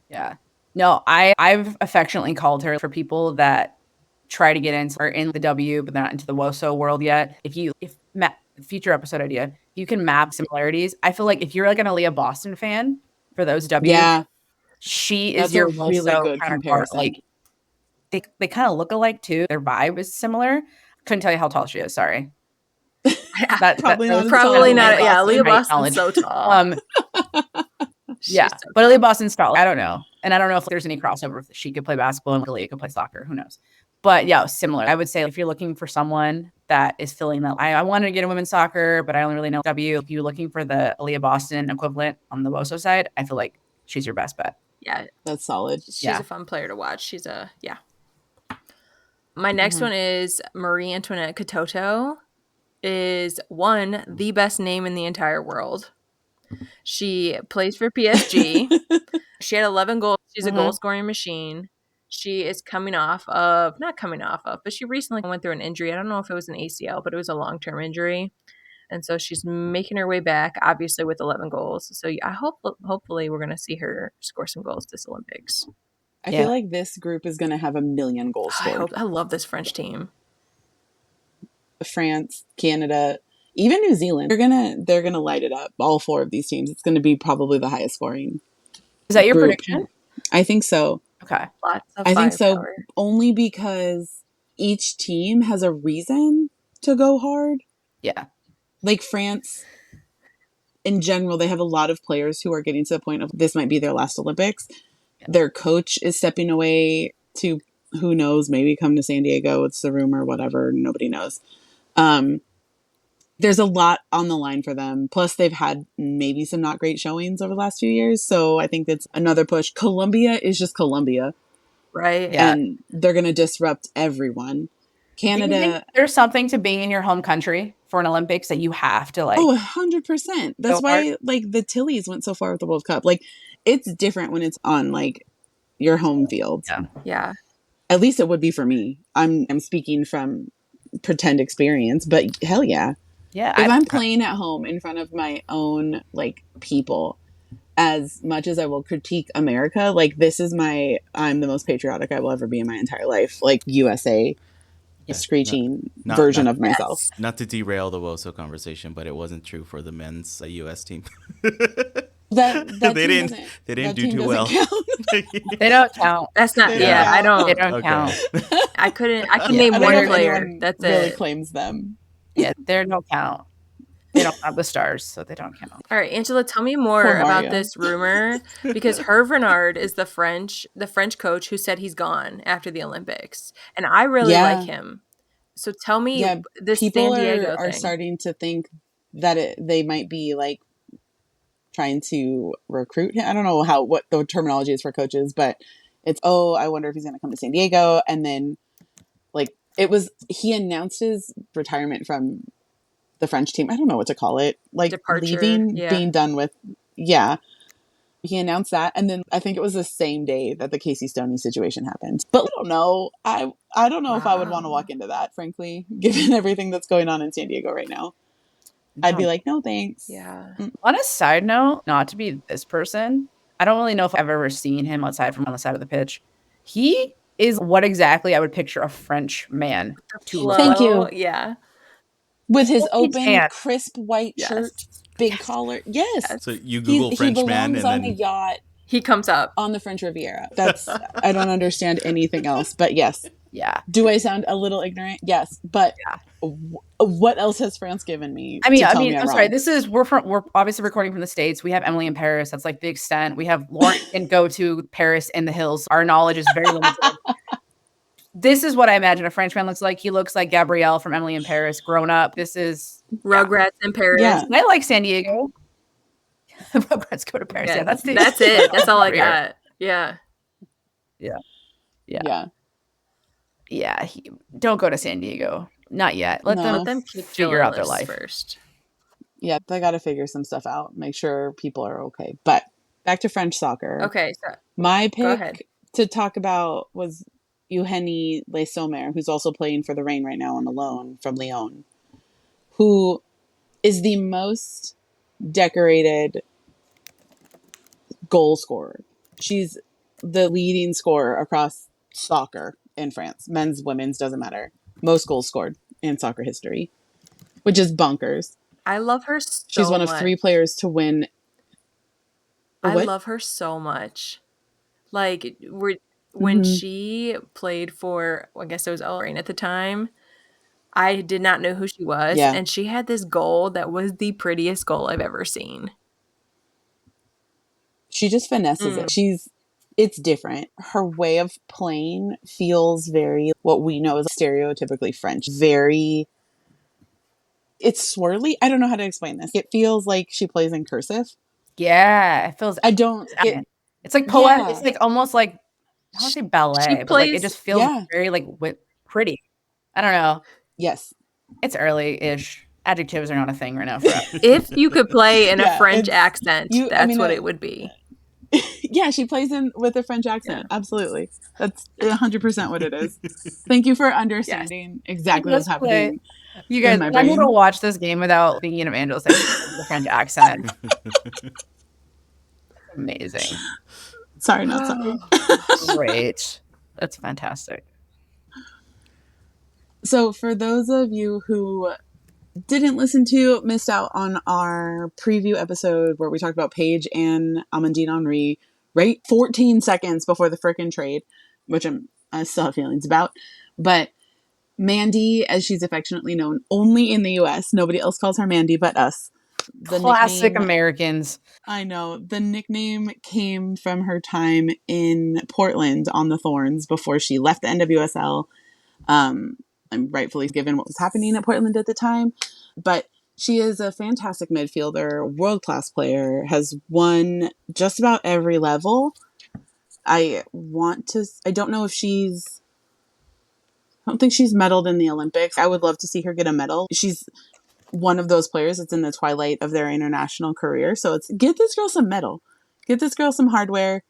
Yeah. No, I've affectionately called her for people that try to get in the W, but they're not into the WOSO world yet. Future episode idea, you can map similarities. I feel like if you're like an Aaliyah Boston fan for those W, she is your really good comparison. Like they kind of look alike too. Their vibe is similar. Couldn't tell you how tall she is. Sorry. Probably not. Yeah, Aaliyah Boston's so tall. Yeah, but Aaliyah Boston's tall. I don't know. And I don't know if there's any crossover. If she could play basketball and Aaliyah could play soccer. Who knows? But yeah, similar. I would say if you're looking for someone that is feeling that I wanted to get in women's soccer, but I only really know W. If you're looking for the Aaliyah Boston equivalent on the WOSO side, I feel like she's your best bet. Yeah. That's solid. She's a fun player to watch. My next one is Marie Antoinette Katoto. Is the best name in the entire world. She plays for PSG. She had 11 goals. She's a goal scoring machine. She is but she recently went through an injury. I don't know if it was an ACL, but it was a long-term injury. And so she's making her way back, obviously with 11 goals. So I hopefully we're going to see her score some goals this Olympics. I feel like this group is going to have 1 million goals scored. I love this French team. France, Canada, even New Zealand. They're gonna light it up. All 4 of these teams. It's going to be probably the highest scoring. Is that your group. prediction? I think so. Okay. Lots of I think so, firepower. only because each team has a reason to go hard. Yeah. Like France, in general, they have a lot of players who are getting to the point of this might be their last Olympics. Yeah. Their coach is stepping away to, who knows, maybe come to San Diego. It's the rumor, whatever. Nobody knows. There's a lot on the line for them. Plus, they've had maybe some not great showings over the last few years. So I think that's another push. Colombia is just Colombia. Right. Yeah. And they're going to disrupt everyone. Canada. Do you think there's something to being in your home country for an Olympics that you have to like? Oh, 100%. That's why like the Tillies went so far with the World Cup. Like it's different when it's on like your home field. Yeah. Yeah. At least it would be for me. I'm speaking from pretend experience, but hell yeah. Yeah. If I'm playing at home in front of my own like people, as much as I will critique America, like this is I'm the most patriotic I will ever be in my entire life. Like USA, a screeching version of myself. Not to derail the WOSO conversation, but it wasn't true for the men's US team. That they didn't do too well. They don't count. That's not. They Yeah, don't I don't. They don't count. I couldn't. I can name I don't know one if player. anyone That's really it. claims them. Yeah, they don't count. They don't have the stars, so they don't count. All right, Angela, tell me more Poor about Mario. this rumor because Hervé Renard is the French coach who said he's gone after the Olympics, and I really like him. So tell me, this people San Diego are thing. starting to think that they might be like trying to recruit him. I don't know what the terminology is for coaches, but it's I wonder if he's going to come to San Diego, and then like he announced his retirement from the French team. I don't know what to call it. Like Departure, leaving, yeah. being done with. Yeah. He announced that. And then I think it was the same day that the Casey Stoney situation happened. But I don't know. I don't know if I would want to walk into that, frankly, given everything that's going on in San Diego right now. I'd be like, no, thanks. Yeah. On a side note, not to be this person, I don't really know if I've ever seen him outside from on the side of the pitch. He is what exactly I would picture a French man to look Thank like. you. Yeah. With his Fully open, tan. crisp white shirt, big collar. Yes. So you Google French man belongs and on a then yacht He comes up. on the French Riviera. That's I don't understand anything else. But yes. Yeah. Do I sound a little ignorant? Yes. But what else has France given me? I'm sorry. We're obviously recording from the States. We have Emily in Paris. That's like the extent. We have Lauren can go to Paris in the hills. Our knowledge is very limited. This is what I imagine a French man looks like. He looks like Gabrielle from Emily in Paris, grown up. This is Rugrats in Paris. Yeah. I like San Diego. Rugrats go to Paris. Yeah, that's it. That's all I got. Yeah. Don't go to San Diego. Not yet. Let them figure out their life first. Yeah, they got to figure some stuff out. Make sure people are okay. But back to French soccer. Okay, so my go pick to talk about was Eugénie Le Sommer, who's also playing for the Reign right now on a loan from Lyon, who is the most decorated goal scorer. She's the leading scorer across soccer in France. Men's, women's, doesn't matter. Most goals scored in soccer history, which is bonkers. I love her so much. She's one of 3 players to win. I love her so much. Like, when she played for, I guess it was Reign at the time, I did not know who she was. Yeah. And she had this goal that was the prettiest goal I've ever seen. She just finesses it. It's different. Her way of playing feels very what we know as stereotypically French. It's swirly. I don't know how to explain this. It feels like she plays in cursive. Yeah, it feels. It's like poetic. Yeah. It's like almost like I don't want to say ballet, but like it just feels very like pretty. I don't know. Yes, it's early-ish. Adjectives are not a thing right now for us. If you could play in a French accent, that's what it would be. Yeah, she plays with a French accent. Yeah. Absolutely. That's 100% what it is. Thank you for understanding exactly what's happening You guys, my I'm going to brain. watch this game without thinking of Angela's the French accent. Amazing. Sorry, not sorry. Great. That's fantastic. So for those of you who missed out on our preview episode where we talked about Paige and Amandine Henry, right? 14 seconds before the frickin' trade, which I still have feelings about. But Mandy, as she's affectionately known only in the US, nobody else calls her Mandy but us. Classic Americans. I know. The nickname came from her time in Portland on the Thorns before she left the NWSL. I'm rightfully given what was happening at Portland at the time. But she is a fantastic midfielder, world-class player, has won just about every level. I don't know if I don't think she's medaled in the Olympics. I would love to see her get a medal. She's one of those players that's in the twilight of their international career. So it's get this girl some medal. Get this girl some hardware.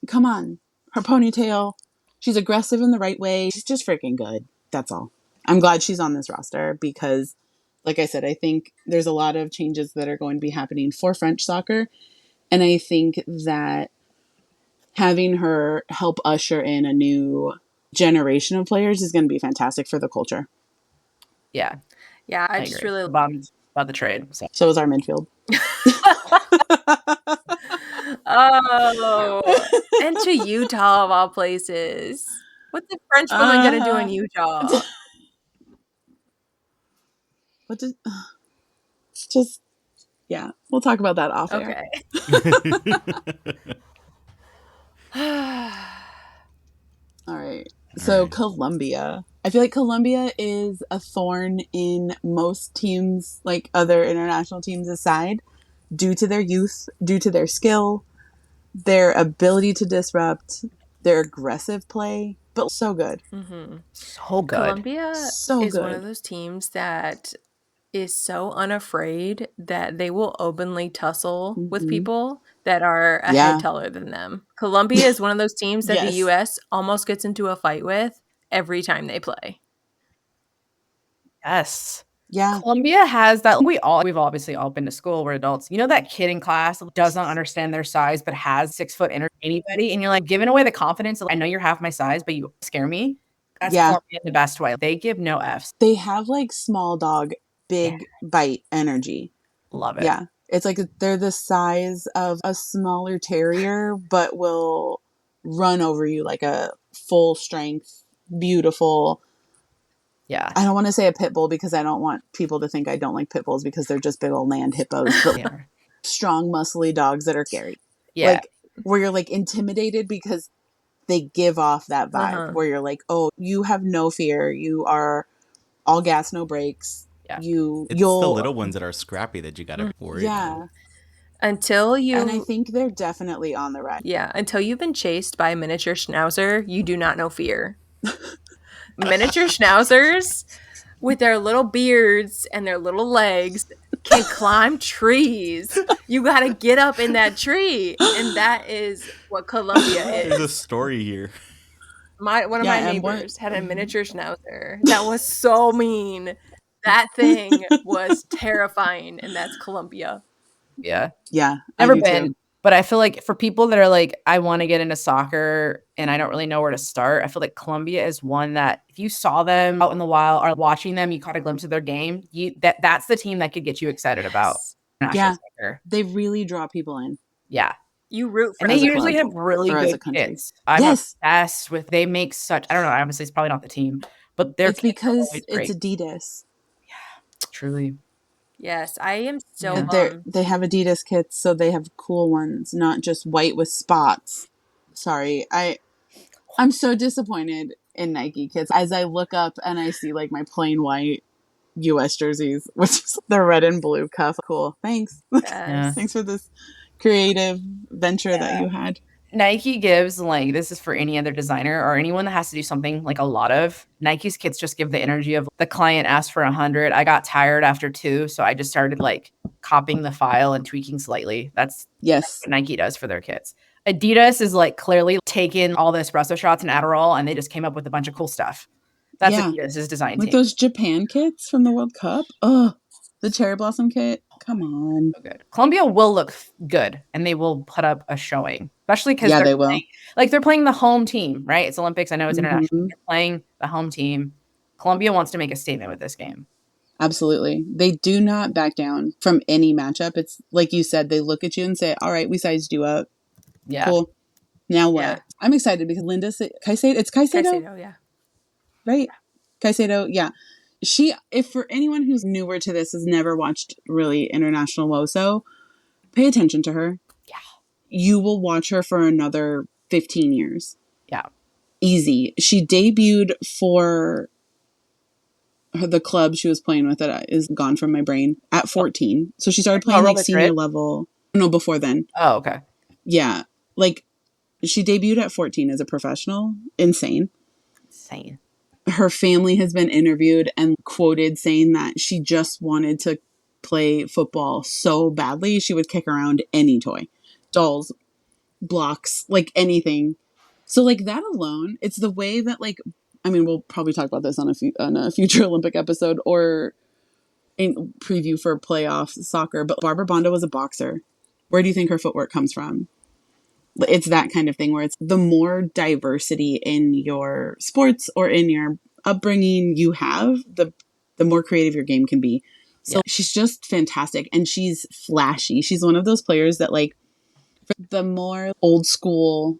Come on. Her ponytail. She's aggressive in the right way. She's just freaking good. That's all. I'm glad she's on this roster because, like I said, I think there's a lot of changes that are going to be happening for French soccer. And I think that having her help usher in a new generation of players is going to be fantastic for the culture. Yeah. Yeah, I just agree. really about the trade. So is our midfield. Oh, and to Utah of all places. What's the French woman gonna do in Utah? Yeah, we'll talk about that off air. All right. So Colombia. I feel like Colombia is a thorn in most teams, like other international teams aside, due to their youth, due to their skill, their ability to disrupt, their aggressive play, but so good. Mm-hmm. So good. Colombia is one of those teams that is so unafraid that they will openly tussle with people that are a head taller than them. Colombia is one of those teams that the U.S. almost gets into a fight with every time they play. Yes. Yeah. Colombia has that. We've obviously all been to school. We're adults. You know that kid in class doesn't understand their size but has 6 foot energy anybody, and you're like giving away the confidence. I know you're half my size, but you scare me. That's Colombia in the best way. They give no Fs. They have like small dog, big bite energy. Love it. Yeah. It's like they're the size of a smaller terrier, but will run over you like a full strength, beautiful. Yeah. I don't want to say a pit bull because I don't want people to think I don't like pit bulls because they're just big old land hippos, but strong, muscly dogs that are scary. Yeah. Like where you're like intimidated because they give off that vibe where you're like, oh, you have no fear. You are all gas, no brakes. Yeah. It's the little ones that are scrappy that you got to worry about. And I think they're definitely on the rise. Yeah. Until you've been chased by a miniature schnauzer, you do not know fear. Miniature schnauzers with their little beards and their little legs can climb trees. You got to get up in that tree. And that is what Colombia is. There's a story here. One of my neighbors had a miniature schnauzer that was so mean. That thing was terrifying. And that's Colombia. Yeah. Yeah. Never been. Too. But I feel like for people that are like, I want to get into soccer and I don't really know where to start, I feel like Colombia is one that if you saw them out in the wild or watching them, you caught a glimpse of their game, that's the team that could get you excited about national soccer. They really draw people in. Yeah. You root for them. And they usually have really good kids. I'm obsessed with, they make such, I don't know, obviously it's probably not the team, but it's because it's Adidas. Yeah, truly. Yes, I am so bummed. They have Adidas kits, so they have cool ones, not just white with spots. Sorry, I'm so disappointed in Nike kits. As I look up and I see like my plain white US jerseys, which is the red and blue cuff. Cool, thanks. Yes. Thanks for this creative venture that you had. Nike gives, like, this is for any other designer or anyone that has to do something like a lot of. Nike's kits just give the energy of the client asked for 100. I got tired after 2, so I just started like copying the file and tweaking slightly. That's what Nike does for their kits. Adidas is like clearly taking all the espresso shots and Adderall and they just came up with a bunch of cool stuff. That's Adidas' design like team. those Japan kits from the World Cup. Oh, the cherry blossom kit. Come on. So good. Colombia will look good, and they will put up a showing, especially because they will. They're playing the home team, right? It's Olympics. I know it's international. Mm-hmm. They're playing the home team. Colombia wants to make a statement with this game. Absolutely. They do not back down from any matchup. It's like you said, they look at you and say, all right, we sized you up. Yeah. Cool. Now what? Yeah. I'm excited because Linda Caicedo. It's Caicedo? Caicedo, yeah. Right? Caicedo, yeah. If for anyone who's newer to this, has never watched really international WOSO, pay attention to her. Yeah. You will watch her for another 15 years. Yeah. Easy. She debuted for the club she was playing with that is gone from my brain at 14. So she started playing like senior level. No, before then. Oh, okay. Yeah. Like she debuted at 14 as a professional. Insane. Her family has been interviewed and quoted saying that she just wanted to play football so badly she would kick around any toy, dolls, blocks, like anything. So like that alone, it's the way that like, I mean, we'll probably talk about this on a future Olympic episode or in preview for playoff soccer, but Barbara Bonda was a boxer. Where do you think her footwork comes from? It's that kind of thing where it's the more diversity in your sports or in your upbringing you have, the more creative your game can be. So she's just fantastic and she's flashy. She's one of those players that like for the more old school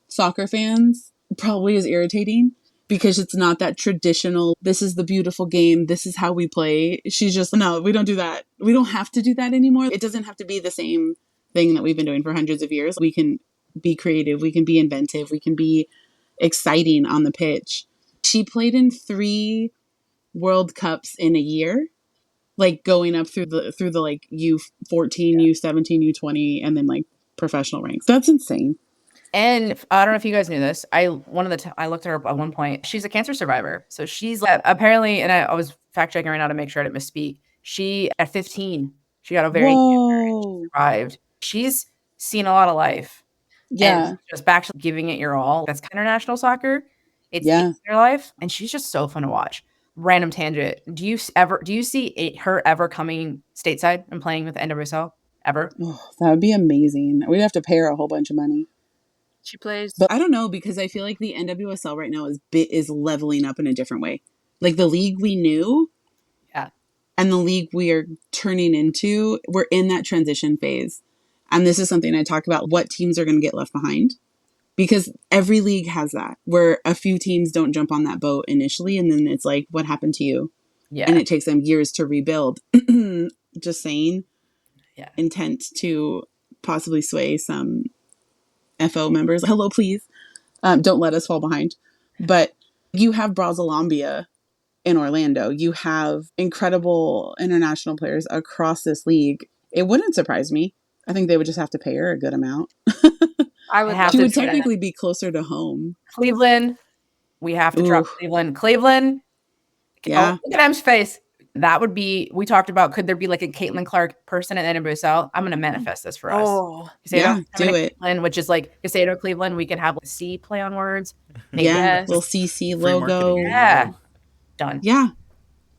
soccer fans probably is irritating because it's not that traditional, this is the beautiful game, this is how we play. She's just, no, we don't do that. We don't have to do that anymore. It doesn't have to be the same thing that we've been doing for hundreds of years. We can be creative, we can be inventive, we can be exciting on the pitch. She played in 3 World Cups in a year, like going up through the like U14, U17, U20, and then like professional ranks. That's insane. And I don't know if you guys knew this. I looked at her at one point. She's a cancer survivor. So she's like, apparently, and I was fact checking right now to make sure I didn't misspeak. She at 15, she got ovarian cancer and she survived. She's seen a lot of life. Yeah. And just back to giving it your all. That's international soccer. It's in your life. And she's just so fun to watch. Random tangent. Do you see her ever coming stateside and playing with the NWSL? Ever? Oh, that would be amazing. We'd have to pay her a whole bunch of money. She plays. But I don't know because I feel like the NWSL right now is leveling up in a different way. Like the league we knew and the league we are turning into, we're in that transition phase. And this is something I talk about, what teams are going to get left behind. Because every league has that, where a few teams don't jump on that boat initially, and then it's like, what happened to you? Yeah. And it takes them years to rebuild. Just saying. Yeah. Intent to possibly sway some FO members. Hello, please. Don't let us fall behind. But you have Brazilombia in Orlando. You have incredible international players across this league. It wouldn't surprise me. I think they would just have to pay her a good amount. She would technically be closer to home. Cleveland. We have to drop Cleveland. Cleveland. Yeah. Oh, look at M's face. That would be, we talked about, could there be like a Caitlin Clark person at NWSL? I'm going to manifest this for us. Oh, yeah, do it. Cleveland, which is like Caicedo Cleveland. We could have a C play on words. Yeah, little CC logo. Yeah. Done. Yeah.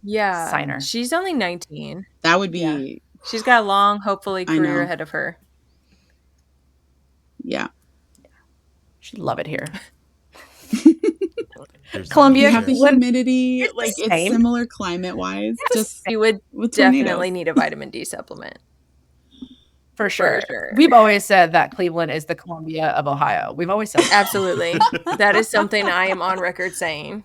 Yeah. Sign her. She's only 19. That would be. Yeah. She's got a long, hopefully, career ahead of her. Yeah. She'd love it here. Colombia, you have the humidity, like it's similar climate wise. Just you would definitely need a vitamin D supplement. For sure. We've always said that Cleveland is the Colombia of Ohio. We've always said that. Absolutely. That is something I am on record saying.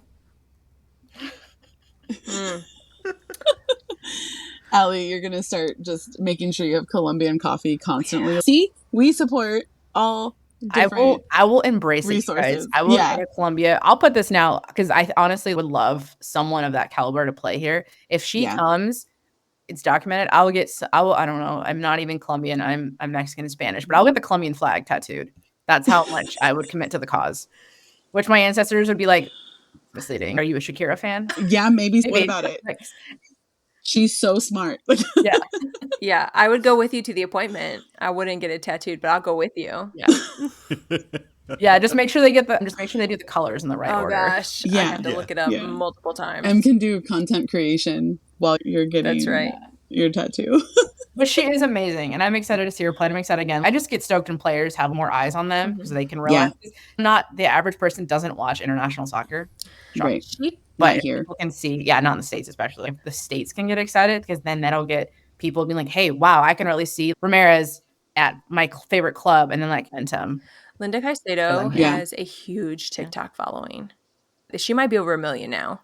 Allie, you're gonna start just making sure you have Colombian coffee constantly. See, we support all. I will embrace resources. It, you guys. I will go to Colombia. I'll put this now because I honestly would love someone of that caliber to play here. If she comes, it's documented. I don't know. I'm not even Colombian. I'm Mexican and Spanish, but I'll get the Colombian flag tattooed. That's how much I would commit to the cause. Which my ancestors would be like, misleading. Are you a Shakira fan? Yeah, maybe. What about it? She's so smart. Yeah. Yeah, I would go with you to the appointment. I wouldn't get it tattooed, but I'll go with you. Yeah. Yeah, just make sure they do the colors in the right order. Oh gosh, I have to look it up multiple times. Em can do content creation while you're getting your tattoo. But she is amazing, and I'm excited to see her play. I'm excited again. I just get stoked when players have more eyes on them because they can realize not the average person doesn't watch international soccer. Right. But people can see, not in the States especially. Like the States can get excited because then that'll get people being like, hey, wow, I can really see Ramirez at my favorite club, and then like momentum. Linda Caicedo has a huge TikTok following. She might be over 1 million now.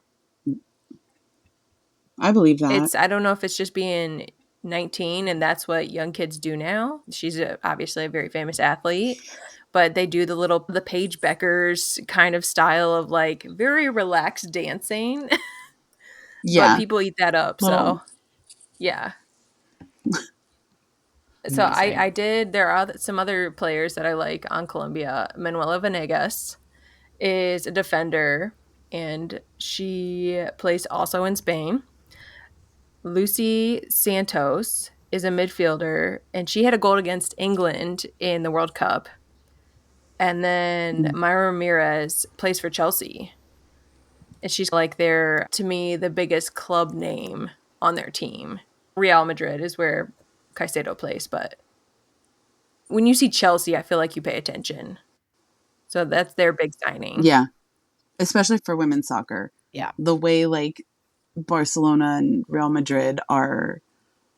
I believe that. I don't know if it's just being 19 and that's what young kids do now. She's obviously a very famous athlete, but they do the Paige Beckers kind of style of like very relaxed dancing. But people eat that up. So yeah. So there are some other players that I like on Colombia. Manuela Venegas is a defender and she plays also in Spain. Lucy Santos is a midfielder and she had a goal against England in the World Cup. And then Myra Ramirez plays for Chelsea. And she's like to me, the biggest club name on their team. Real Madrid is where Caicedo plays, but when you see Chelsea, I feel like you pay attention. So that's their big signing. Yeah. Especially for women's soccer. Yeah. The way like Barcelona and Real Madrid are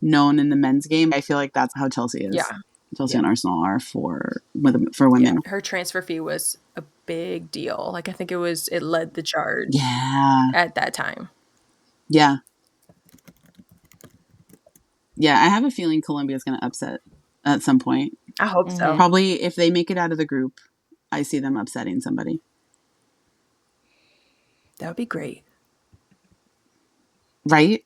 known in the men's game, I feel like that's how Chelsea is. Yeah. Chelsea and Arsenal are for women. Yeah. Her transfer fee was a big deal. Like I think it led the charge. Yeah. At that time. Yeah. Yeah, I have a feeling Colombia is going to upset at some point. I hope so. Probably if they make it out of the group, I see them upsetting somebody. That would be great. Right?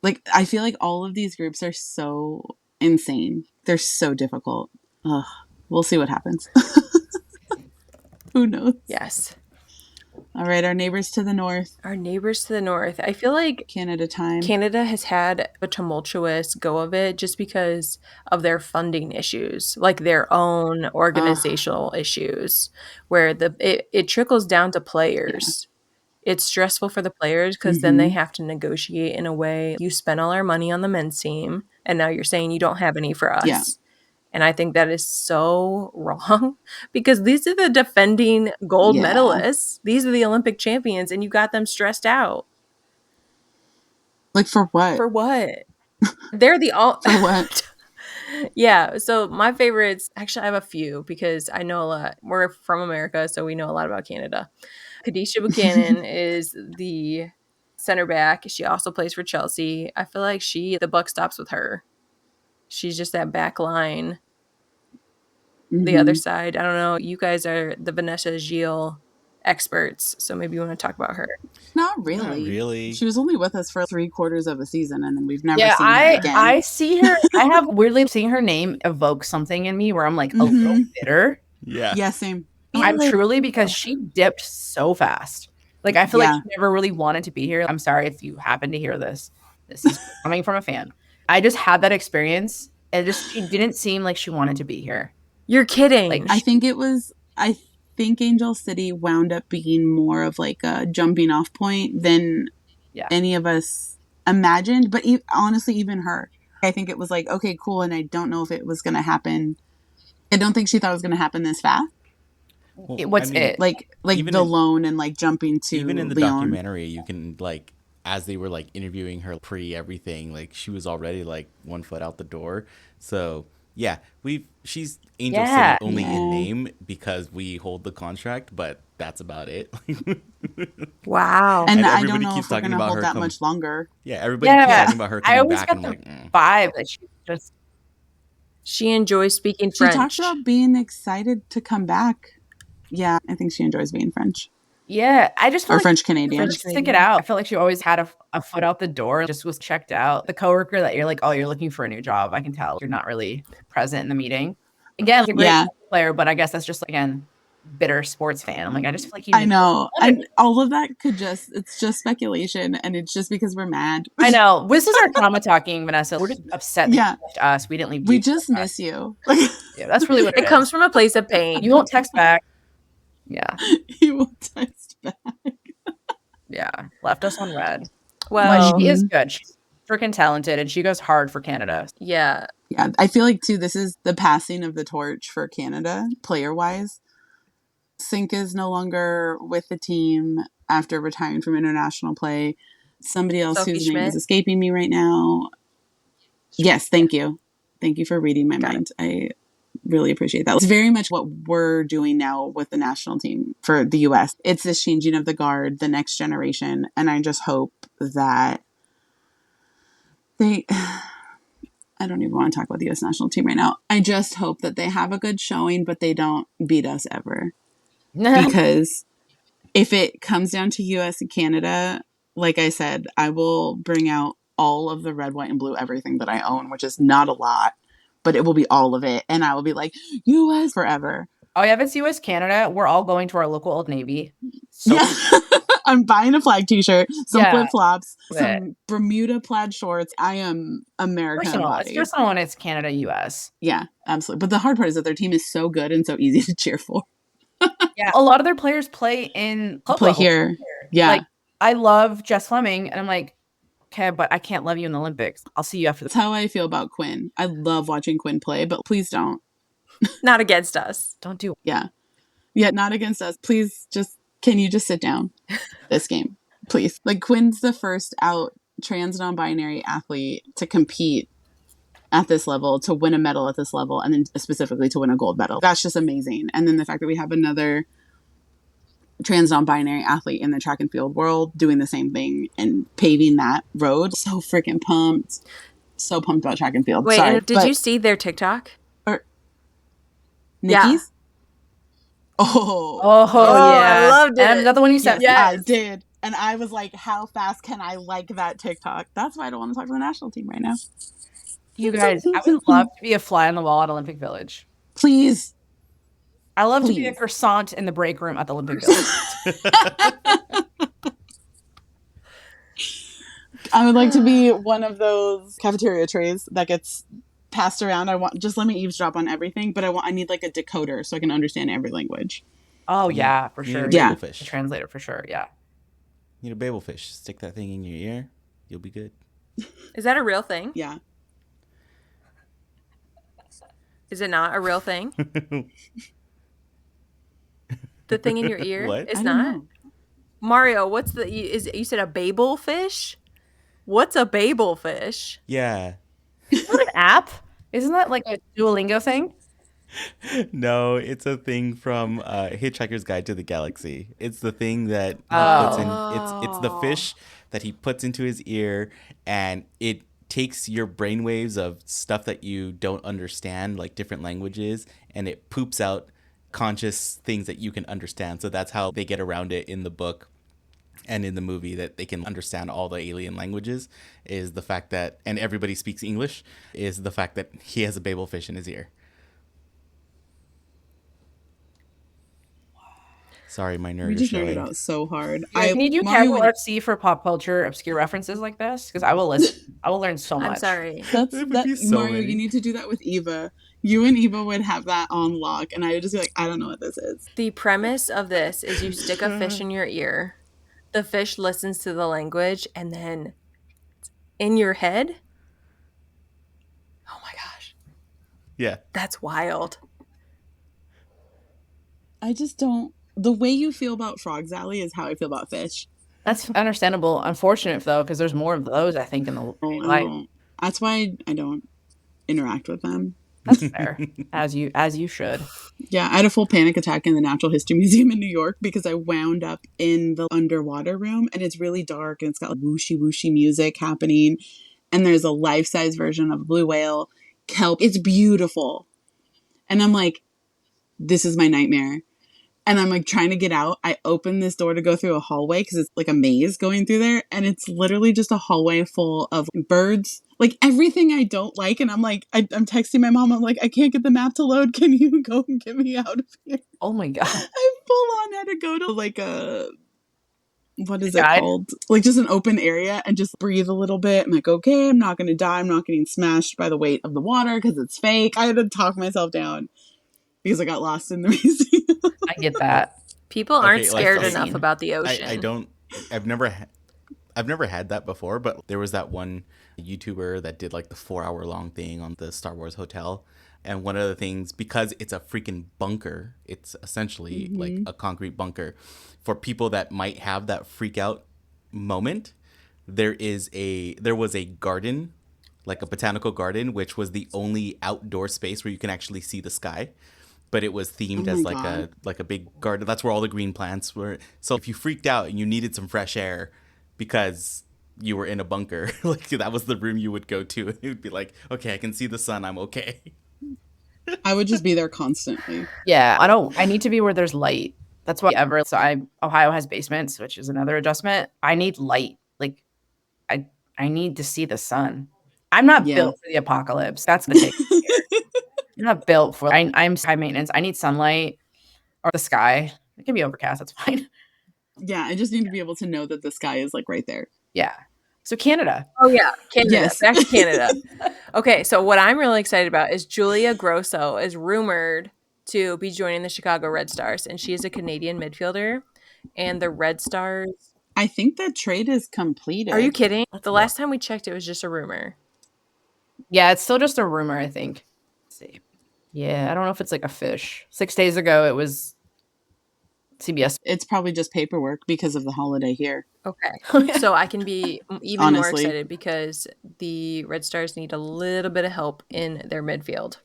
Like, I feel like all of these groups are so insane. They're so difficult. Ugh. We'll see what happens. Who knows? Yes. All right, our neighbors to the north. I feel like Canada has had a tumultuous go of it just because of their funding issues, like their own organizational issues, where it trickles down to players. Yeah. It's stressful for the players because then they have to negotiate in a way. You spent all our money on the men's team, and now you're saying you don't have any for us. Yeah. And I think that is so wrong because these are the defending gold medalists. These are the Olympic champions, and you got them stressed out. Like for what? For what? They're the all. For what? Yeah. So my favorites, actually, I have a few because I know a lot. We're from America, so we know a lot about Canada. Kadisha Buchanan is the center back. She also plays for Chelsea. I feel like the buck stops with her. She's just that back line. The other side, I don't know. You guys are the Vanessa Gilles experts, so maybe you want to talk about her. Not really. She was only with us for 3/4 of a season, and then we've never seen her again. I see her. I have weirdly seeing her name evoke something in me where I'm like a little bitter. Yeah. Yeah, same. I'm truly because she dipped so fast. Like I feel like she never really wanted to be here. I'm sorry if you happen to hear this. This is coming from a fan. I just had that experience, and she didn't seem like she wanted to be here. You're kidding. Like, I think Angel City wound up being more of like a jumping off point than any of us imagined. But honestly, even her, I think it was like, okay, cool. And I don't know if it was going to happen. I don't think she thought it was going to happen this fast. Well, Like the loan and like jumping to even in the Leon. documentary, you can like, as they were like interviewing her pre everything, like she was already like 1 foot out the door. So yeah, she's Angel City only in name because we hold the contract, but that's about it. Wow. And I don't know if we're going to hold that much longer. Yeah, everybody keeps talking about her coming back. And I'm like, vibe that she enjoys speaking French. She talks about being excited to come back. Yeah, I think she enjoys being French. Yeah, I just feel French Canadian. Stick it out. I feel like she always had a foot out the door. Just was checked out. The coworker that you're like, oh, you're looking for a new job. I can tell you're not really present in the meeting. Again, like a great player, but I guess that's just again bitter sports fan. I'm like, I just feel like I know, and all of that it's just speculation, and it's just because we're mad. I know. This is our trauma talking, Vanessa. We're just upset that you left us. We didn't leave. We just miss you. Yeah, that's really what it comes from a place of pain. You won't text back. Yeah. He won't text back. Yeah. Left us on red. Well, But she is good. She's freaking talented, and she goes hard for Canada. yeah. Yeah, I feel like, too, this is the passing of the torch for Canada, player-wise. Sink is no longer with the team after retiring from international play. Somebody else Sophie whose name Schmidt? is escaping me right now. Yes, thank you. Thank you for reading my mind. I really appreciate that. It's very much what we're doing now with the national team for the U.S. It's this changing of the guard, the next generation, and I just hope that they... I don't even want to talk about the U.S. national team right now. I just hope that they have a good showing, but they don't beat us ever. Because if it comes down to U.S. and Canada, like I said, I will bring out all of the red, white, and blue everything that I own, which is not a lot, but it will be all of it. And I will be like, U.S. forever. Oh, yeah, if it's U.S. Canada, we're all going to our local Old Navy. So yeah. I'm buying a flag t-shirt, some flip-flops, Yeah. some Bermuda plaid shorts. I am American personal. body. It's personal when it's Canada, U.S. Yeah, absolutely. But the hard part is that their team is so good and so easy to cheer for. Yeah, a lot of their players play in club Play level. here. Yeah. Like, I love Jess Fleming, and I'm like, okay, but I can't love you in the Olympics. I'll see you after the... That's how I feel about Quinn. I love watching Quinn play, but please don't. Not against us. Don't do it. Yeah. Yeah, not against us. Please can you just sit down this game? Please. Like, Quinn's the first out trans non-binary athlete to compete at this level, to win a medal at this level, and then specifically to win a gold medal. That's just amazing. And then the fact that we have another trans non-binary athlete in the track and field world doing the same thing and paving that road. So freaking pumped. So pumped about track and field. Wait, Sorry, did you see their TikTok? Nikki's? Yeah. Oh, yeah. I loved it. And is that the one you sent? Yes, I did. And I was like, how fast can I like that TikTok? That's why I don't want to talk to the national team right now. You guys, I would love to be a fly on the wall at Olympic Village. Please. I love to be a croissant in the break room at the Olympic Village. I would like to be one of those cafeteria trays that gets passed around. Just let me eavesdrop on everything, but I need like a decoder so I can understand every language. Oh yeah, for sure. Yeah, a translator for sure. Yeah. You need a babel fish. Stick that thing in your ear. You'll be good. Is that a real thing? Yeah. Is it not a real thing? The thing in your ear? What? It's not. Mario, what's you said a babel fish? What's a babel fish? Yeah. Isn't that an app? Isn't that like a Duolingo thing? No, it's a thing from Hitchhiker's Guide to the Galaxy. It's the thing that he puts in. It's the fish that he puts into his ear, and it takes your brainwaves of stuff that you don't understand, like different languages, and it poops out conscious things that you can understand. So that's how they get around it in the book and in the movie, that they can understand all the alien languages, is the fact that, and everybody speaks English, is the fact that he has a babel fish in his ear. Sorry, my nerd is showing. Nerded out so hard. Yeah, can you do casual FC for pop culture obscure references like this? Because I will listen. I will learn so much. I'm sorry. Mario, you need to do that with Eva. You and Eva would have that on lock, and I would just be like, I don't know what this is. The premise of this is you stick a fish in your ear, the fish listens to the language, and then in your head, oh my gosh. Yeah. That's wild. I just don't. The way you feel about frogs, Allie, is how I feel about fish. That's understandable. Unfortunate, though, because there's more of those, I think, in the life. That's why I don't interact with them. That's fair. As you should. Yeah, I had a full panic attack in the Natural History Museum in New York because I wound up in the underwater room, and it's really dark, and it's got like whooshy whooshy music happening, and there's a life-size version of a blue whale, kelp. It's beautiful. And I'm like, this is my nightmare. And I'm like trying to get out. I open this door to go through a hallway because it's like a maze going through there. And it's literally just a hallway full of birds, like everything I don't like. And I'm like, I'm texting my mom. I'm like, I can't get the map to load. Can you go and get me out of here? Oh my God. I full on had to go to like what is it called? Like just an open area and just breathe a little bit. I'm like, okay, I'm not going to die. I'm not getting smashed by the weight of the water because it's fake. I had to talk myself down because I got lost in the museum. I get that. People aren't Okay, scared like, enough about the ocean. I don't. I've never had that before, but there was that one YouTuber that did like the 4-hour long thing on the Star Wars hotel. And one of the things, because it's a freaking bunker, it's essentially like a concrete bunker. For people that might have that freak out moment, there was a garden, like a botanical garden, which was the only outdoor space where you can actually see the sky. But it was themed as like a big garden. That's where all the green plants were. So if you freaked out and you needed some fresh air because you were in a bunker, like that was the room you would go to. It would be like, okay, I can see the sun. I'm okay. I would just be there constantly. Yeah, I need to be where there's light. That's why Ohio has basements, which is another adjustment. I need light. Like I need to see the sun. I'm not built for the apocalypse. That's the take here. I'm not built for I'm high maintenance. I need sunlight or the sky. It can be overcast, that's fine. Yeah, I just need to be able to know that the sky is like right there. Yeah. So Canada. Oh yeah, Canada. Yes. Back to Canada. Okay, so what I'm really excited about is Julia Grosso is rumored to be joining the Chicago Red Stars, and she is a Canadian midfielder. And the Red Stars. I think that trade is completed. Are you kidding? The last time we checked, it was just a rumor. Yeah, it's still just a rumor, I think. Let's see. Yeah, I don't know if it's like a fish. 6 days ago, it was CBS. It's probably just paperwork because of the holiday here. Okay. So I can be even more excited because the Red Stars need a little bit of help in their midfield.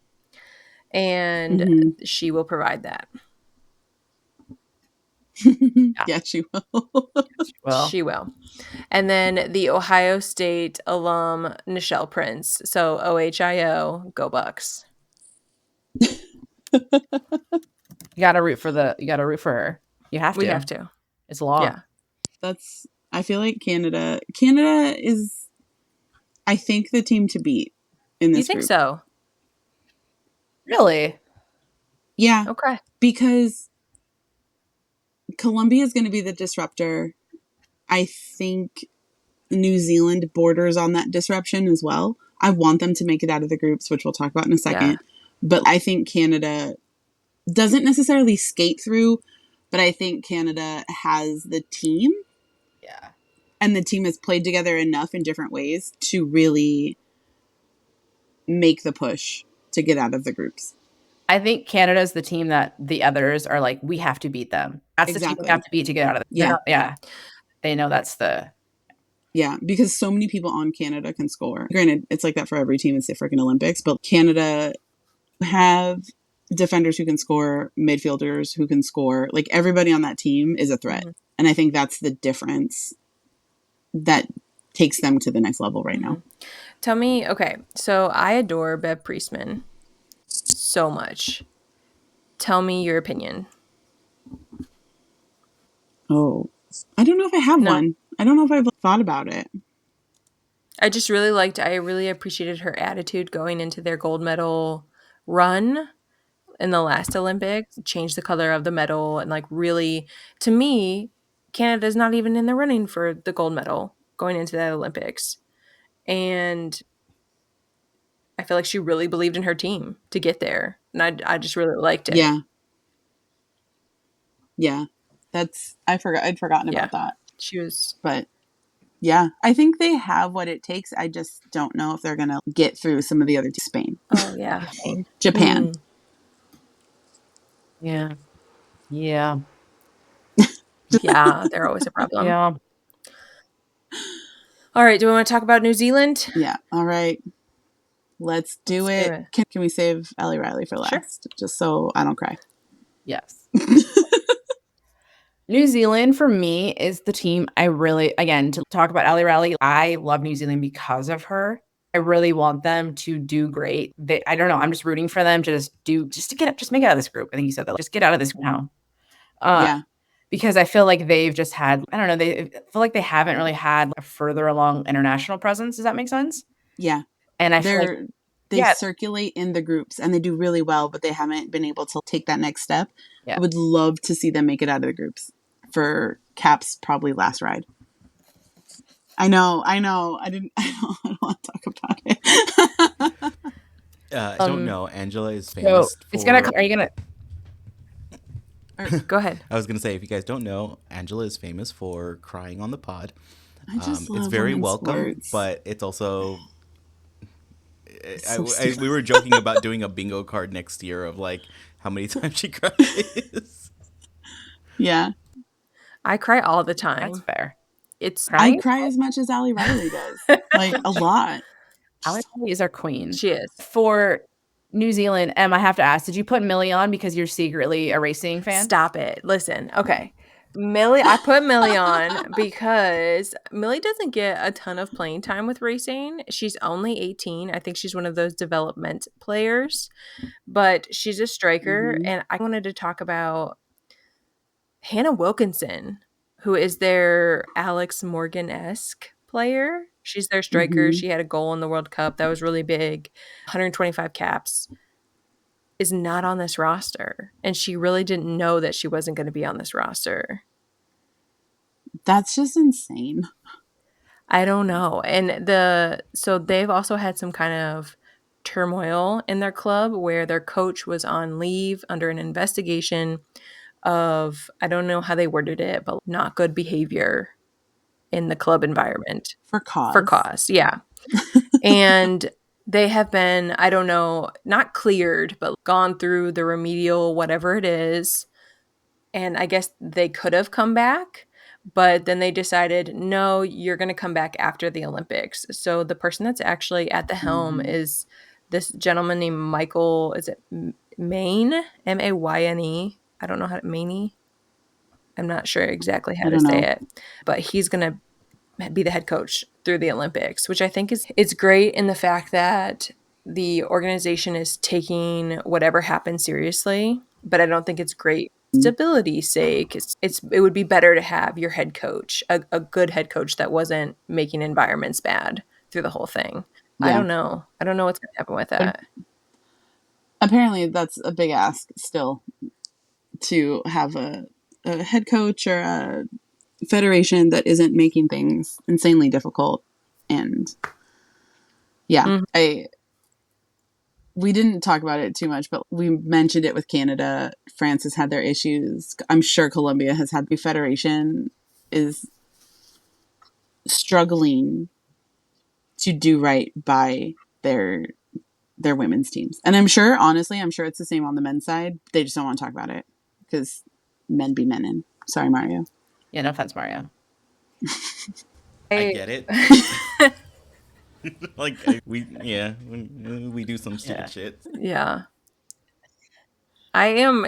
And she will provide that. Yeah, she will. She will. And then the Ohio State alum, Nichelle Prince. So OHIO, go Bucks. You gotta root for her. You have to. We have to. It's law. Yeah. I feel like Canada is, I think, the team to beat in this You think group. so? Really? Yeah. Okay. Because Colombia is going to be the disruptor. I think New Zealand borders on that disruption as well. I want them to make it out of the groups, which we'll talk about in a second. Yeah. But I think Canada doesn't necessarily skate through, but I think Canada has the team. Yeah. And the team has played together enough in different ways to really make the push to get out of the groups. I think Canada's the team that the others are like, we have to beat them. That's the team we have to beat to get out of it. Yeah. They know that's the... Yeah, because so many people on Canada can score. Granted, it's like that for every team. It's the freaking Olympics. But Canada have defenders who can score, midfielders who can score. Like, everybody on that team is a threat. Mm-hmm. And I think that's the difference that takes them to the next level right now. Tell me, okay, so I adore Bev Priestman so much. Tell me your opinion. Oh, I don't know if I have one. I don't know if I've thought about it. I really appreciated her attitude going into their gold medal run in the last Olympics, changed the color of the medal, and like really, to me, Canada's not even in the running for the gold medal going into that Olympics. And I feel like she really believed in her team to get there. And I just really liked it. Yeah. Yeah. I'd forgotten about that. But yeah, I think they have what it takes. I just don't know if they're going to get through some of the other teams. Spain. Oh, yeah. Japan. Yeah. Yeah. Yeah, they're always a problem. Yeah. All right. Do we want to talk about New Zealand? Yeah. All right. Let's do it. Can we save Ellie Riley for last? Sure. Just so I don't cry. Yes. New Zealand, for me, is the team I really, again, to talk about Ellie Riley, I love New Zealand because of her. I really want them to do great. I don't know. I'm just rooting for them to just make it out of this group. I think you said that. Just get out of this now. Yeah. Because I feel like they've just had, I don't know, I feel like they haven't really had a further along international presence. Does that make sense? Yeah. And I feel like they circulate in the groups and they do really well, but they haven't been able to take that next step. Yeah. I would love to see them make it out of the groups for Cap's probably last ride. I know. I don't want to talk about it. I don't know. Angela is famous. So are you gonna? Go ahead. I was going to say, if you guys don't know, Angela is famous for crying on the pod. I just love It's very women's welcome, sports. but it's also... So we were joking about doing a bingo card next year of like how many times she cries. Yeah. I cry all the time. That's fair. I cry as much as Allie Riley does. Like, a lot. Allie Riley is our queen. She is. For New Zealand, I have to ask, did you put Millie on because you're secretly a racing fan? Stop it. Listen, okay. Millie, I put Millie on because Millie doesn't get a ton of playing time with racing. She's only 18. I think she's one of those development players, but she's a striker. Mhm. And I wanted to talk about Hannah Wilkinson, who is their Alex Morgan-esque player. She's their striker. Mhm. She had a goal in the World Cup that was really big, 125 caps. Is not on this roster, and she really didn't know that she wasn't going to be on this roster. That's just insane. I don't know. And so they've also had some kind of turmoil in their club where their coach was on leave under an investigation of, I don't know how they worded it, but not good behavior in the club environment. For cause. For cause, yeah. And they have been, I don't know, not cleared, but gone through the remedial, whatever it is. And I guess they could have come back, but then they decided, no, you're going to come back after the Olympics. So the person that's actually at the helm is this gentleman named Michael, is it Mayne? Mayne. I don't know how to, Mayne. I'm not sure exactly how to say it, but he's going to be the head coach through the Olympics, which I think it's great in the fact that the organization is taking whatever happens seriously, but I don't think it's great stability's sake. It would be better to have your head coach, a good head coach that wasn't making environments bad through the whole thing. Yeah. I don't know what's going to happen with that. Apparently that's a big ask still, to have a head coach or a federation that isn't making things insanely difficult. And yeah, we didn't talk about it too much, but we mentioned it with Canada. France has had their issues. I'm sure Colombia has had. The federation is struggling to do right by their women's teams. And I'm sure it's the same on the men's side. They just don't want to talk about it because men be men. Sorry, Mario. Yeah, no offense, Mario. I get it. Like we do some stupid shit. Yeah. I am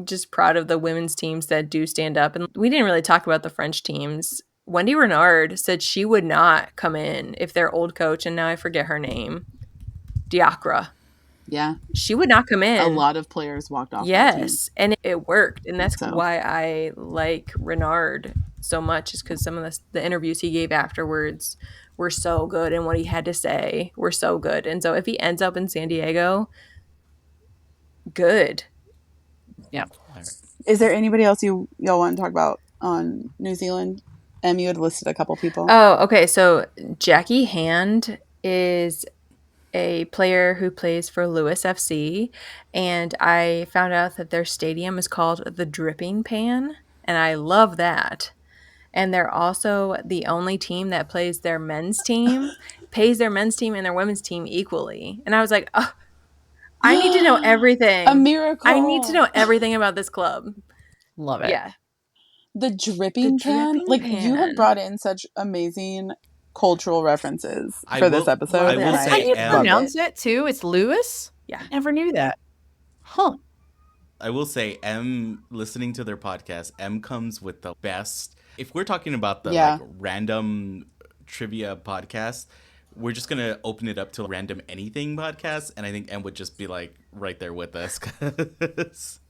just proud of the women's teams that do stand up. And we didn't really talk about the French teams. Wendy Renard said she would not come in if their old coach, and now I forget her name, Diacre. Yeah. She would not come in. A lot of players walked off. Yes, and it worked. And that's why I like Renard so much, is because some of the interviews he gave afterwards were so good, and what he had to say were so good. And so if he ends up in San Diego, good. Yeah. Right. Is there anybody else y'all want to talk about on New Zealand? You had listed a couple people. Oh, okay. So Jackie Hand is a player who plays for Lewis FC, and I found out that their stadium is called the Dripping Pan, and I love that. And they're also the only team that pays their men's team and their women's team equally. And I was like, oh, I need to know everything. A miracle. I need to know everything about this club. Love it. Yeah. The Dripping Pan. Like, you have brought in such amazing cultural references for this episode. I will How do you pronounce it too? It's Lewis? Yeah. Never knew that. Huh. I will say, listening to their podcast, comes with the best. If we're talking about the like random trivia podcast, we're just gonna open it up to random anything podcast, and I think would just be like right there with us, because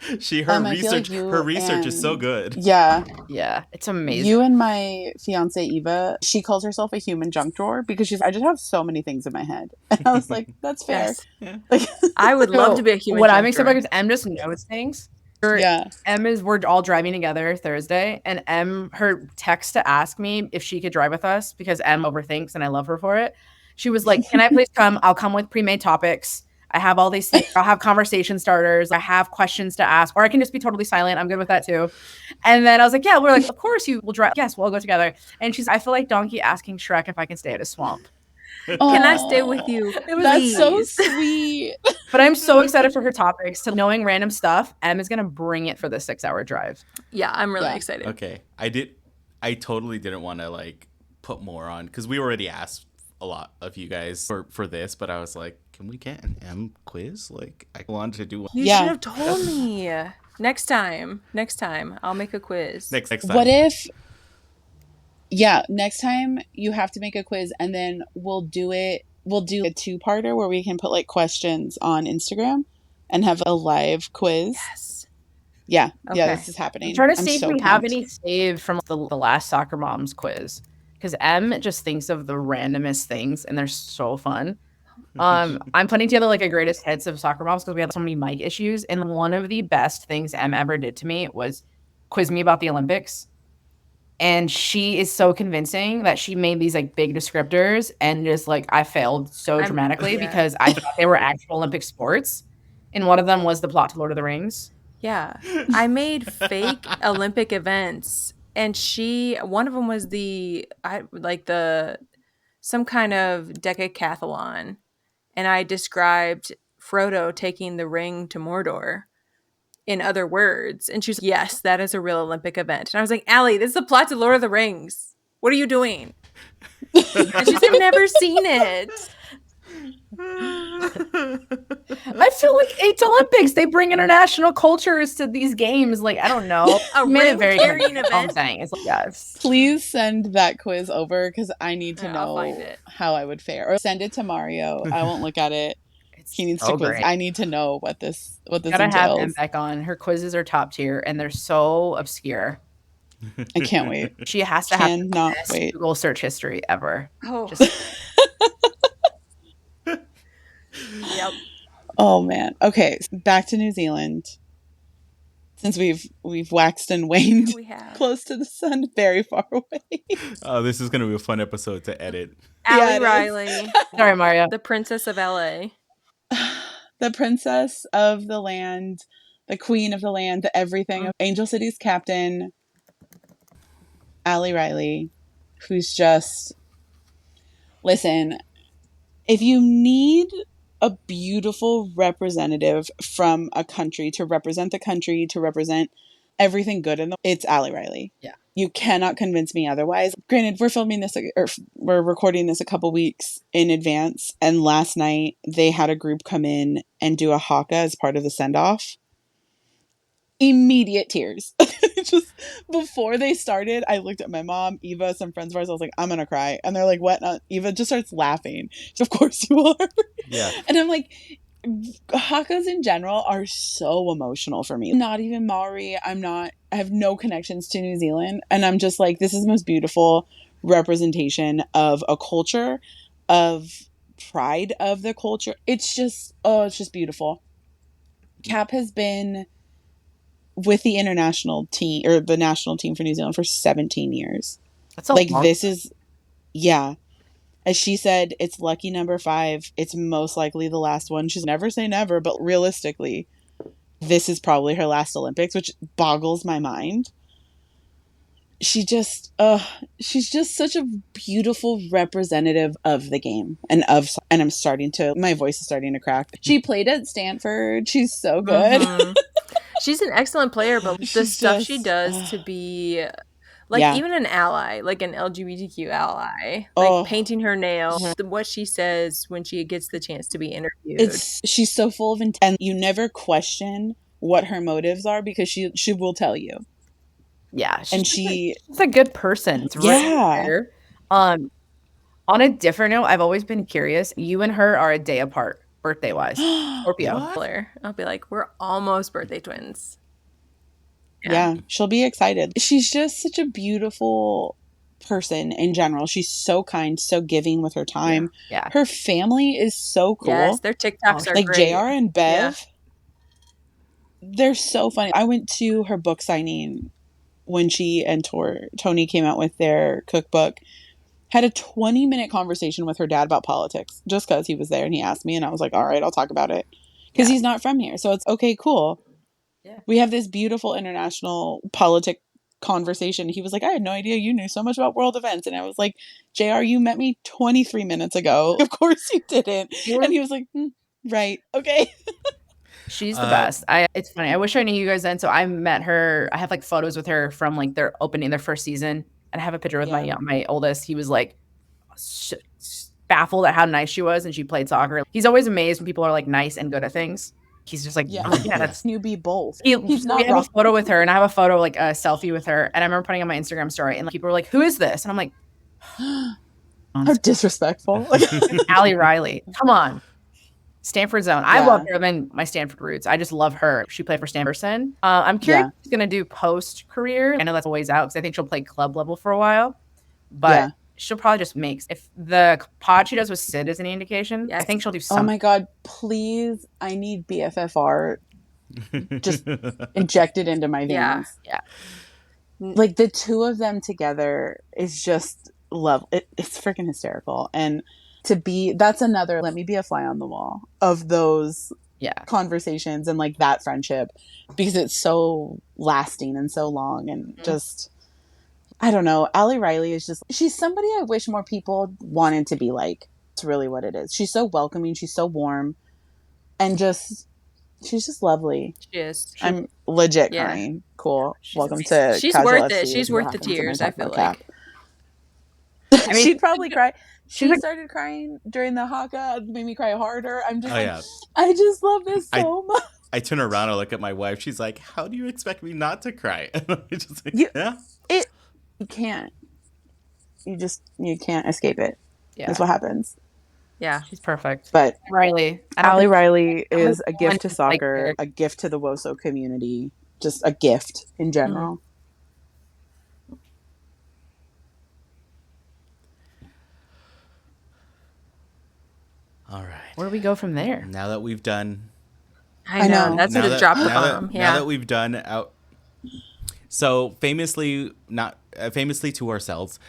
her research is so good. Yeah, it's amazing. You and my fiance Eva, she calls herself a human junk drawer because I just have so many things in my head, and I was like, that's fair. Yes. Yeah. Like, I would love to be a human. What junk I'm excited drawer. about is M just knows things. Yeah. We're all driving together Thursday, and her text to ask me if she could drive with us, because M overthinks and I love her for it. She was like, can I please come? I'll come with pre-made topics. I have all these things. I'll have conversation starters. I have questions to ask, or I can just be totally silent. I'm good with that too. And then I was like, yeah, we're like, of course you will drive. Yes, we'll go together. And she's, I feel like Donkey asking Shrek if I can stay at a swamp. Can I stay with you? That's so sweet. But I'm so excited for her topics. So knowing random stuff, Em is going to bring it for the 6-hour drive. Yeah, I'm really excited. Okay. I totally didn't want to like put more on because we already asked a lot of you guys for this, but I was like, can we get an M quiz? Like, I wanted to do one. You should have told me. Next time, I'll make a quiz. Next time. What if, next time you have to make a quiz and then we'll do a 2-parter where we can put like questions on Instagram and have a live quiz. Yes. Yeah. Okay. Yeah, this is happening. I'm trying to see if we have any saved from the last Soccer Moms quiz. Because Em just thinks of the randomest things, and they're so fun. I'm putting together like a greatest hits of Soccer Moms because we had so many mic issues. And one of the best things Em ever did to me was quiz me about the Olympics. And she is so convincing that she made these like big descriptors, and just like I failed so dramatically because I thought they were actual Olympic sports. And one of them was the plot to Lord of the Rings. Yeah, I made fake Olympic events. And one of them was some kind of decathlon. And I described Frodo taking the ring to Mordor in other words. And she's like, yes, that is a real Olympic event. And I was like, Allie, this is the plot to Lord of the Rings. What are you doing? And she's like, never seen it. I feel like it's Olympics. They bring international cultures to these games. Like, I don't know. A ring-carrying event. I'm saying it's like, yes. Please send that quiz over because I need to I'll find know it. how I would fare. Or send it to Mario. I won't look at it. He needs to quiz. Great. I need to know what this Gotta entails. have Em back on. Her quizzes are top tier, and they're so obscure. I can't wait. She has to have the Cannot best wait. Google search history ever. Oh. Yep. Oh man. Okay, back to New Zealand. Since we've waxed and waned close to the sun, very far away. Oh, this is gonna be a fun episode to edit. Allie Riley. Sorry, Mario. The Princess of LA. The princess of the land, the queen of the land, the everything of Angel City's captain, Allie Riley, who's just, listen, if you need a beautiful representative from a country to represent the country, to represent everything good in it's Allie Riley. Yeah. You cannot convince me otherwise. Granted, we're recording this a couple weeks in advance, and last night they had a group come in and do a haka as part of the send-off. Immediate tears. Just before they started, I looked at my mom, Eva, some friends of ours. I was like, I'm gonna cry, and they're like, "What?" Eva just starts laughing. So, of course you are. Yeah. And I'm like, hakas in general are so emotional for me. Not even Maori. I have no connections to New Zealand, and I'm just like, this is the most beautiful representation of a culture, of pride of the culture. It's just beautiful. Cap has been with the international team or the national team for New Zealand for 17 years. That's a long this is, yeah. As she said, it's lucky number 5. It's most likely the last one. She's never say never, but realistically, this is probably her last Olympics, which boggles my mind. She's just such a beautiful representative of the game and my voice is starting to crack. She played at Stanford. She's so good. Mm-hmm. She's an excellent player, but the stuff she does to be like even an ally, like an LGBTQ ally, like painting her nails, what she says when she gets the chance to be interviewed. She's so full of intent, and you never question what her motives are because she will tell you. Yeah, she's a good person. It's right there. On a different note, I've always been curious. You and her are a day apart, birthday wise. Scorpio. Blair. I'll be like, we're almost birthday twins. Yeah, she'll be excited. She's just such a beautiful person in general. She's so kind, so giving with her time. Yeah. Her family is so cool. Yes, their TikToks are like great. JR and Bev. Yeah. They're so funny. I went to her book signing when she and Tony came out with their cookbook, had a 20-minute conversation with her dad about politics just because he was there and he asked me, and I was like, all right, I'll talk about it. Because he's not from here. So it's okay, cool. Yeah. We have this beautiful international politic conversation. He was like, I had no idea you knew so much about world events. And I was like, JR, you met me 23 minutes ago. Of course you didn't. And he was like, right, okay. She's the best. It's funny. I wish I knew you guys then. So I met her. I have like photos with her from like their opening, their first season. And I have a picture with my oldest. He was like baffled at how nice she was, and she played soccer. He's always amazed when people are like nice and good at things. He's just like, that's you be both. He's not. We have a photo with her, and I have a photo, like a selfie with her, and I remember putting on my Instagram story, and like, people were like, "Who is this?" And I'm like, how disrespectful. Allie Riley, come on. Stanford zone. I love her than my Stanford roots. I just love her. She played for Stanford. I'm curious what she's going to do post-career. I know that's a ways out because I think she'll play club level for a while. But she'll probably just make, if the pod she does with Sid is any indication, I think she'll do something. Oh my God, please. I need BFFR just injected into my veins. Yeah. Like the two of them together is just love. It's freaking hysterical. And that's another, let me be a fly on the wall of those conversations and like that friendship, because it's so lasting and so long and just, I don't know. Allie Riley is just, she's somebody I wish more people wanted to be like. It's really what it is. She's so welcoming. She's so warm and she's just lovely. She is. I'm legit crying. Cool. Welcome to She's Casual worth FC. it. She's worth the tears, I feel like. I mean, she'd probably cry. She started crying during the Haka. It made me cry harder. I'm just I just love this so much. I turn around and look at my wife. She's like, how do you expect me not to cry? Just like, You can't. You can't escape it. Yeah. That's what happens. Yeah, she's perfect. But Riley. Allie Riley is a gift to soccer, a gift to the WOSO community, just a gift in general. Mm-hmm. All right. Where do we go from there? Now that we've done... I know. That's what it dropped the bomb. Now that we've done out... So famously to ourselves,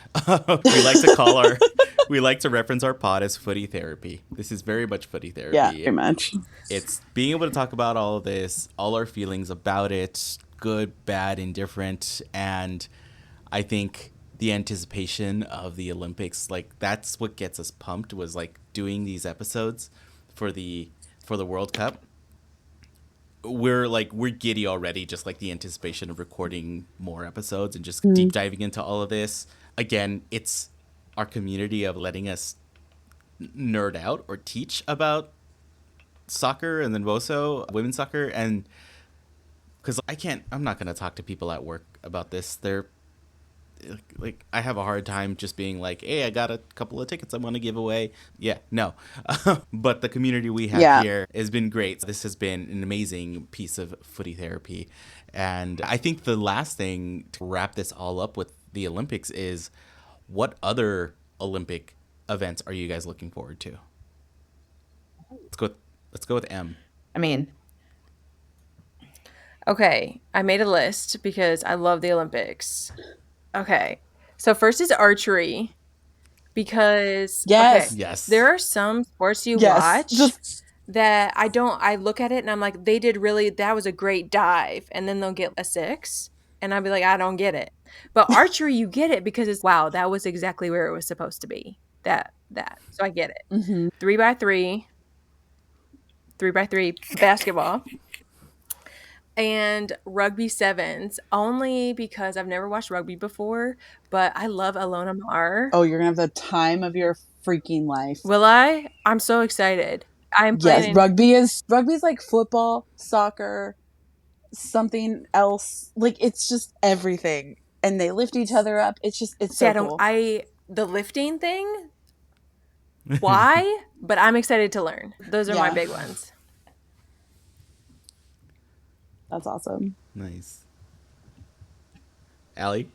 we like to reference our pod as Footy Therapy. This is very much Footy Therapy. Yeah, very much. It's being able to talk about all of this, all our feelings about it, good, bad, indifferent, and I think the anticipation of the Olympics, like that's what gets us pumped, was like doing these episodes for the World Cup. We're giddy already, just like the anticipation of recording more episodes and just deep diving into all of this. Again, it's our community of letting us nerd out or teach about soccer and then WOSO, women's soccer. And because I'm not going to talk to people at work about this. They're like, I have a hard time just being like, hey, I got a couple of tickets I want to give away. Yeah, no. But the community we have here has been great. This has been an amazing piece of Footy Therapy. And I think the last thing to wrap this all up with the Olympics is, what other Olympic events are you guys looking forward to? Let's go with M. I mean, okay, I made a list because I love the Olympics. Okay, so first is archery, because yes, there are some sports you watch that I look at it and I'm like, that was a great dive, and then they'll get a 6 and I'll be like, I don't get it. But archery, you get it because it's, wow, that was exactly where it was supposed to be. That so I get it. 3x3 basketball. And rugby sevens, only because I've never watched rugby before, but I love Alona Mar. Oh, you're going to have the time of your freaking life. Will I? I'm so excited. Yes, rugby is like football, soccer, something else. Like, it's just everything. And they lift each other up. It's so cool. The lifting thing, why? But I'm excited to learn. Those are my big ones. That's awesome. Nice. Allie?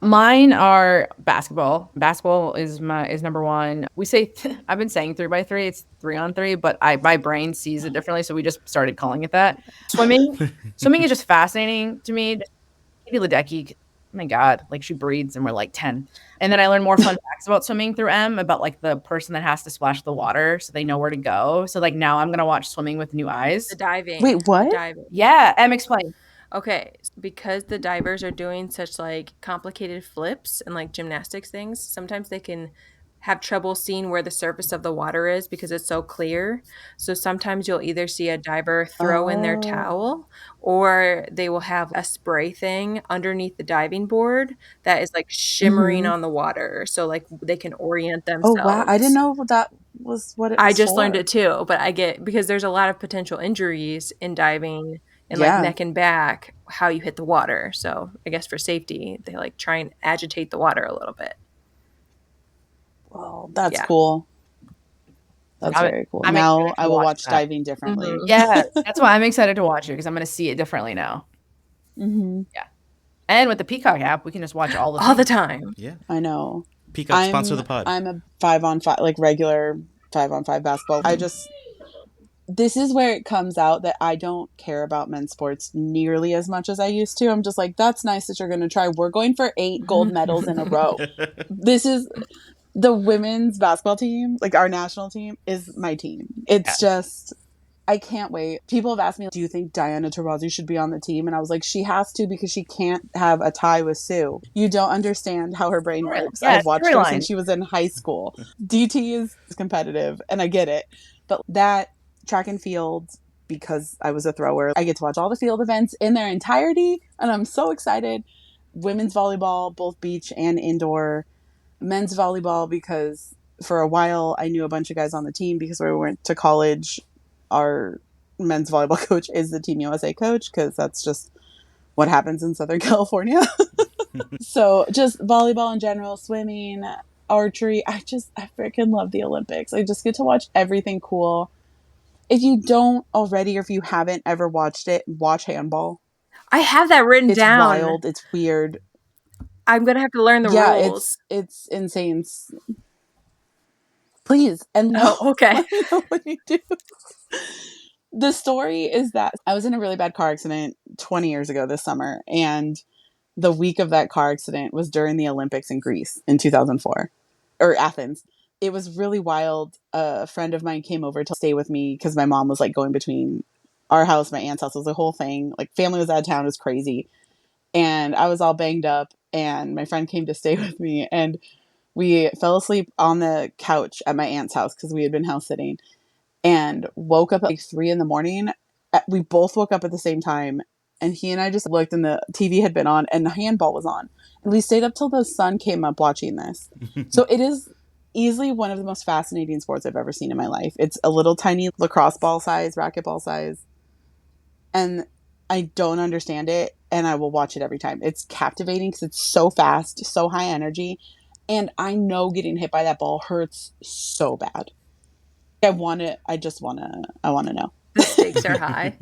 Mine are basketball. Basketball is number one. We say I've been saying 3x3. It's 3-on-3, but my brain sees it differently, so we just started calling it that. Swimming is just fascinating to me. Katie Ledecky my God, like she breathes and we're like 10. And then I learned more fun facts about swimming through M, about like the person that has to splash the water so they know where to go. So like now I'm going to watch swimming with new eyes. The diving. Wait, what? The diving. Yeah, M, explain. Okay, because the divers are doing such like complicated flips and like gymnastics things, sometimes they can have trouble seeing where the surface of the water is because it's so clear. So sometimes you'll either see a diver throw in their towel, or they will have a spray thing underneath the diving board that is like shimmering on the water, so like they can orient themselves. Oh wow, I didn't know that was what it was I just for. learned it too, but I get, because there's a lot of potential injuries in diving and like neck and back, how you hit the water. So I guess for safety, they like try and agitate the water a little bit. Well, that's cool. That's very cool. I'm now I will watch that. diving differently. Yeah, that's why I'm excited to watch it, because I'm going to see it differently now. Yeah. And with the Peacock app, we can just watch all the time. Yeah. I know. Peacock sponsor the pod. I'm a 5-on-5, like regular 5-on-5 basketball. This is where it comes out that I don't care about men's sports nearly as much as I used to. I'm just like, that's nice that you're going to try. We're going for 8 gold medals in a row. This is the women's basketball team, like our national team, is my team. It's just, I can't wait. People have asked me, do you think Diana Taurasi should be on the team? And I was like, she has to, because she can't have a tie with Sue. You don't understand how her brain works. I've watched her since she was in high school. DT is competitive, and I get it. But that track and field, because I was a thrower, I get to watch all the field events in their entirety, and I'm so excited. Women's volleyball, both beach and indoor. Men's volleyball, because for a while I knew a bunch of guys on the team because we went to college. Our men's volleyball coach is the Team USA coach, because that's just what happens in Southern California. So just volleyball in general, swimming, archery. I freaking love the Olympics. I just get to watch everything cool. If you don't already, or if you haven't ever watched it, watch handball. I have that written down. It's wild. It's weird. I'm going to have to learn the rules. It's insane. Please. And okay. Let me know what you do. The story is that I was in a really bad car accident 20 years ago this summer. And the week of that car accident was during the Olympics in Greece in 2004, or Athens. It was really wild. A friend of mine came over to stay with me because my mom was like going between our house, my aunt's house. It was a whole thing. Like, family was out of town. It was crazy. And I was all banged up, and my friend came to stay with me, and we fell asleep on the couch at my aunt's house because we had been house sitting, and woke up at like 3 a.m. We both woke up at the same time, and he and I just looked, and the TV had been on and the handball was on, and we stayed up till the sun came up watching this. So it is easily one of the most fascinating sports I've ever seen in my life. It's a little tiny lacrosse ball size, racquetball size, and I don't understand it, and I will watch it every time. It's captivating because it's so fast, so high energy, and I know getting hit by that ball hurts so bad. I want to know. The stakes are high.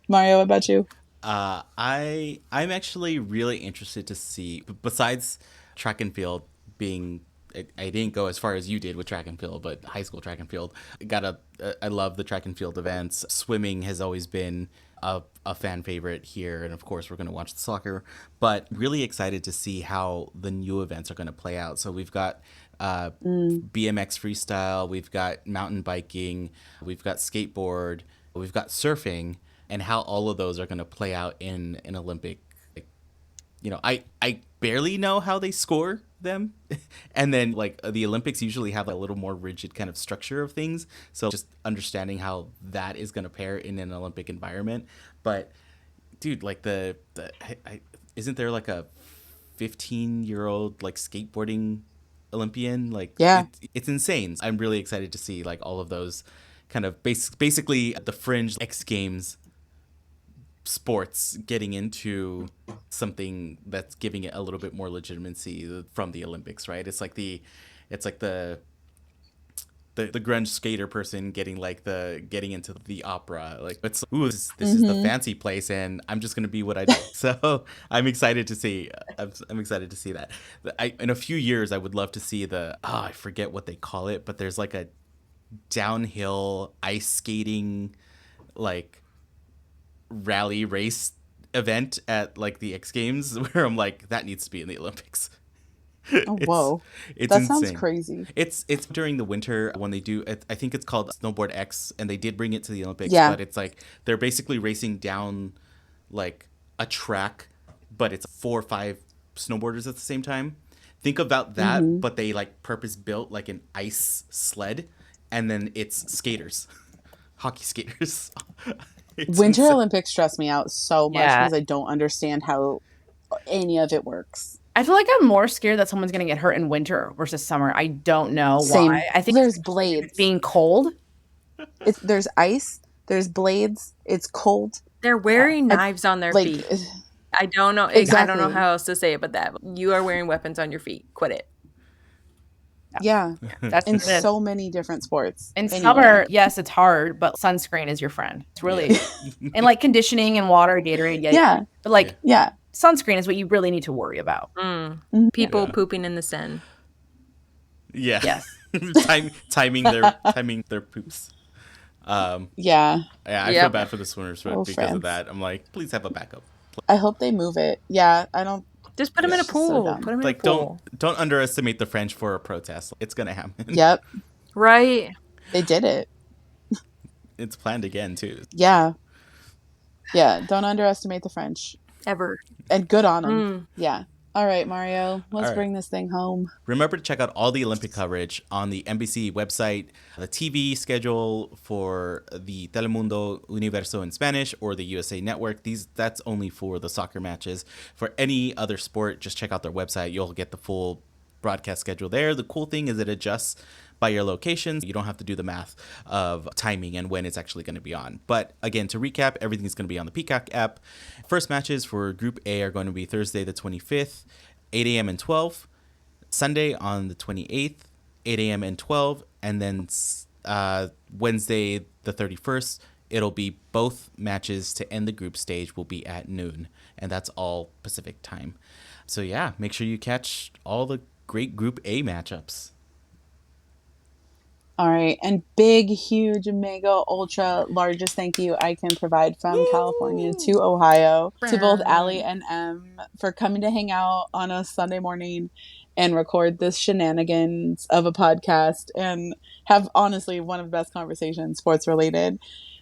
Mario, what about you? I'm actually really interested to see, besides track and field being, I didn't go as far as you did with track and field, but high school track and field. I love the track and field events. Swimming has always been a fan favorite here, and of course we're going to watch the soccer, but really excited to see how the new events are going to play out. So we've got BMX freestyle, we've got mountain biking, we've got skateboard, we've got surfing, and how all of those are going to play out in an Olympic. I barely know how they score them. And then like the Olympics usually have a little more rigid kind of structure of things. So just understanding how that is going to pair in an Olympic environment. But dude, like isn't there like a 15-year-old like skateboarding Olympian? Like, yeah, it's insane. I'm really excited to see like all of those kind of basically the fringe X Games sports getting into something that's giving it a little bit more legitimacy from the Olympics, right? It's like the grunge skater person getting into the opera. Like, it's this is the fancy place, and I'm just gonna be what I do. So I'm excited to see. I'm excited to see that. In a few years, I would love to see I forget what they call it, but there's like a downhill ice skating like rally race event at like the X Games where I'm like, that needs to be in the Olympics. Oh, whoa. It's that insane. Sounds crazy. It's during the winter when they do, I think it's called Snowboard X, and they did bring it to the Olympics, but it's like they're basically racing down like a track, but it's 4 or 5 snowboarders at the same time. Think about that, but they like purpose built like an ice sled, and then it's skaters, hockey skaters. Winter Olympics stress me out so much Yeah. because I don't understand how any of it works. I feel like I'm more scared that someone's going to get hurt in winter versus summer. I don't know why. I think there's blades. It's being cold. There's ice. There's blades. It's cold. They're wearing knives on their feet. I don't know. Exactly. I don't know how else to say it but that. You are wearing weapons on your feet. Quit it. Yeah. That's in so many different sports. In summer, yes, it's hard, but sunscreen is your friend. It's really and like conditioning and water, Gatorade. Yeah. But like sunscreen is what you really need to worry about. People pooping in the sun. Yeah. Yes. timing their poops. I feel bad for the swimmers because of that. I'm like, please have a backup. I hope they move it. Yeah, I don't. Just put them in a pool. Put them in a pool. Don't underestimate the French for a protest. It's gonna happen. Yep. Right. They did it. It's planned again too. Yeah. Yeah. Don't underestimate the French. Ever. And good on them. Yeah. All right, Mario. Let's bring this thing home. Remember to check out all the Olympic coverage on the NBC website, the TV schedule for the Telemundo Universo in Spanish or the USA Network. That's only for the soccer matches. For any other sport, just check out their website. You'll get the full broadcast schedule there. The cool thing is it adjusts by your locations. You don't have to do the math of timing and when it's actually going to be on. But again, to recap, everything's going to be on the Peacock app. First matches for Group A are going to be Thursday the 25th, 8 a.m. and 12. Sunday on the 28th, 8 a.m. and 12. And then Wednesday the 31st, it'll be both matches to end the group stage will be at noon. And that's all Pacific time. So yeah, make sure you catch all the great Group A matchups. All right. And big, huge, mega, ultra, largest thank you I can provide from California to Ohio to both Allie and Em for coming to hang out on a Sunday morning and record this shenanigans of a podcast and have honestly one of the best conversations sports related.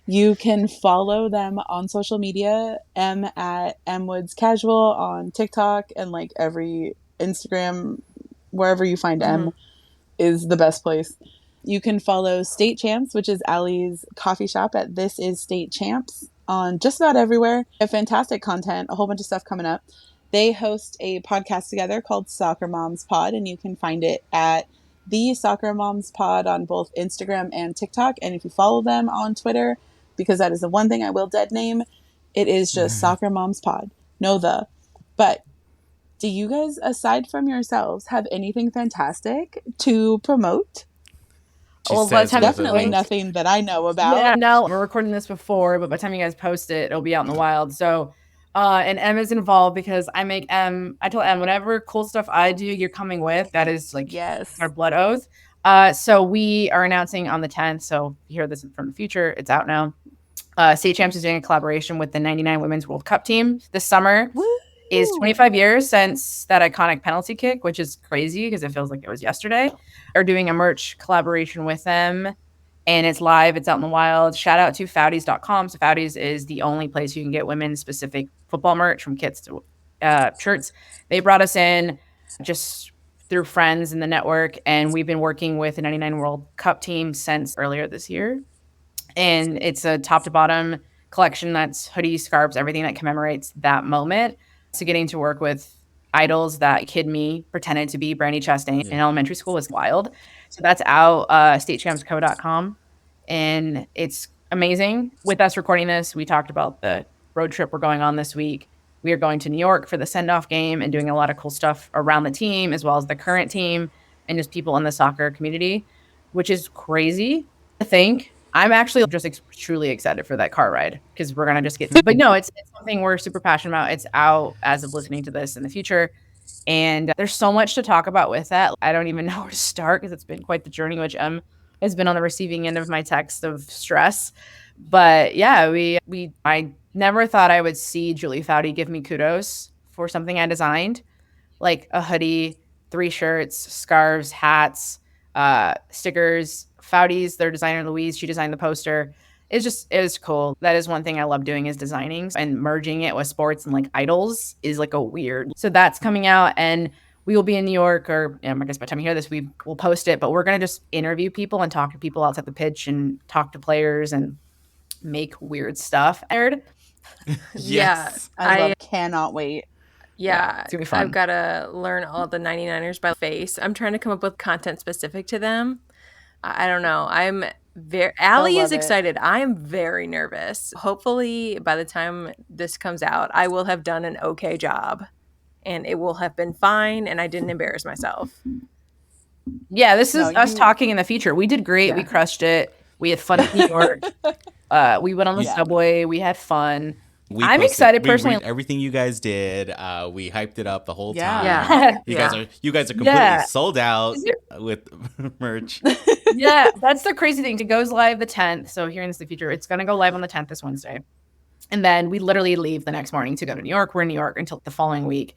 You can follow them on social media, Em at Woods Casual on TikTok and like every Instagram, wherever you find Em is the best place. You can follow State Champs, which is Allie's coffee shop at This Is State Champs on just about everywhere. They have fantastic content, a whole bunch of stuff coming up. They host a podcast together called Soccer Moms Pod, and you can find it at The Soccer Moms Pod on both Instagram and TikTok. And if you follow them on Twitter, because that is the one thing I will dead name, it is just Soccer Moms Pod. But do you guys, aside from yourselves, have anything fantastic to promote? Well, by the time definitely nothing that I know about. Yeah, no, we're recording this before, but by the time you guys post it, it'll be out in the wild. So, and Em is involved because I told Em, whatever cool stuff I do, you're coming with. That is like our blood oath. So we are announcing on the 10th. So if you hear this from the future, it's out now. State Champs is doing a collaboration with the 99 Women's World Cup team this summer. Woo! Is 25 years since that iconic penalty kick, which is crazy because it feels like it was yesterday. Are doing a merch collaboration with them, and it's live. It's out in the wild. Shout out to Fowdies.com. So Fowdies is the only place you can get women-specific football merch from kits to shirts. They brought us in just through friends in the network, and we've been working with the 99 World Cup team since earlier this year. And it's a top-to-bottom collection that's hoodies, scarves, everything that commemorates that moment. So getting to work with idols that kid me pretended to be Brandy Chastain in elementary school was wild. So that's out, statechampsco.com. And it's amazing. With us recording this, we talked about the road trip we're going on this week. We are going to New York for the send-off game and doing a lot of cool stuff around the team as well as the current team and just people in the soccer community, which is crazy to think. I'm actually just truly excited for that car ride because we're going to just get, but no, it's something we're super passionate about. It's out as of listening to this in the future. And there's so much to talk about with that. I don't even know where to start because it's been quite the journey, which has been on the receiving end of my text of stress. But yeah, I Never thought I would see Julie Foudy give me kudos for something I designed, like a hoodie, 3 shirts, scarves, hats, stickers. Foudy's their designer, Louise. She designed the poster. It was cool. That is one thing I love doing is designing, and merging it with sports and like idols is like a weird. So that's coming out, and we will be in New York, or I guess by the time you hear this, we will post it. But we're gonna just interview people and talk to people outside the pitch and talk to players and make weird stuff. Yes. I cannot wait. Yeah, it's gonna be fun. I've got to learn all the 99ers by face. I'm trying to come up with content specific to them. I don't know. Allie is excited. I am very nervous. Hopefully, by the time this comes out, I will have done an okay job, and it will have been fine, and I didn't embarrass myself. Yeah, this is us talking in the future. We did great. Yeah. We crushed it. We had fun in New York. We went on the subway. We had fun. I'm excited personally. Everything you guys did, we hyped it up the whole time. Yeah. You guys are completely sold out with merch. Yeah, that's the crazy thing. It goes live the 10th. So hearing this in the future, it's going to go live on the 10th this Wednesday. And then we literally leave the next morning to go to New York. We're in New York until the following week.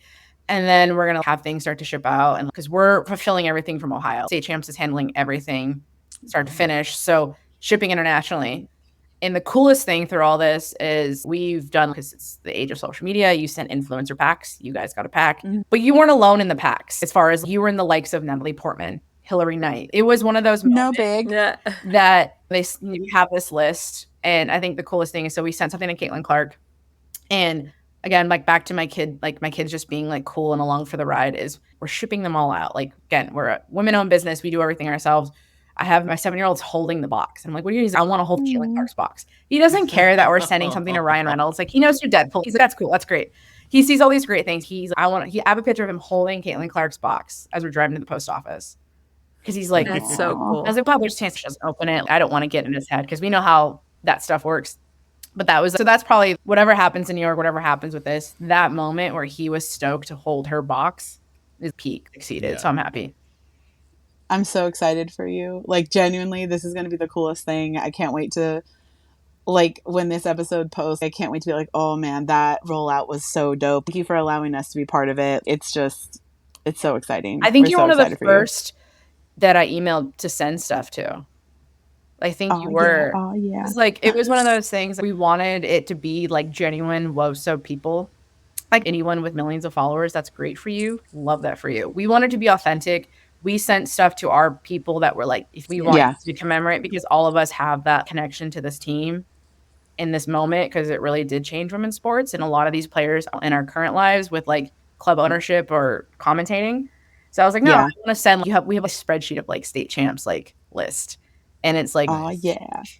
And then we're going to have things start to ship out. And because we're fulfilling everything from Ohio. State Champs is handling everything start to finish. So shipping internationally. And the coolest thing through all this is we've done, because it's the age of social media, you sent influencer packs. You guys got a pack. Mm-hmm. But you weren't alone in the packs. As far as you were in the likes of Natalie Portman, Hillary Knight. It was one of those that you have this list. And I think the coolest thing is, so we sent something to Caitlin Clark. And again, like back to my kids just being like cool and along for the ride, is we're shipping them all out. Like, again, we're a women-owned business. We do everything ourselves. I have my 7-year-old holding the box. I'm like, what are you using? I want to hold Caitlin Clark's box. He doesn't care that we're sending something to Ryan Reynolds. Like, he knows you're Deadpool. He's like, that's cool. That's great. He sees all these great things. I have a picture of him holding Caitlin Clark's box as we're driving to the post office. Because he's like, that's so cool. I was like, well, there's a chance he doesn't open it. I don't want to get in his head because we know how that stuff works. But that's probably whatever happens in New York, whatever happens with this, that moment where he was stoked to hold her box is peak exceeded. Yeah. So I'm happy. I'm so excited for you. Like, genuinely, this is going to be the coolest thing. I can't wait to, like, when this episode posts, I can't wait to be like, oh man, that rollout was so dope. Thank you for allowing us to be part of it. It's so exciting. I think you're one of the first that I emailed to send stuff to. I think you were. Yeah. Oh, yeah. It's like, it was one of those things. We wanted it to be like genuine WOSO people. Like, anyone with millions of followers, that's great for you. Love that for you. We wanted to be authentic. We sent stuff to our people that were like, if we want to commemorate, because all of us have that connection to this team in this moment, because it really did change women's sports. And a lot of these players in our current lives with like club ownership or commentating. So I was like, no, I want to send, we have a spreadsheet of like state champs, like list. And it's like,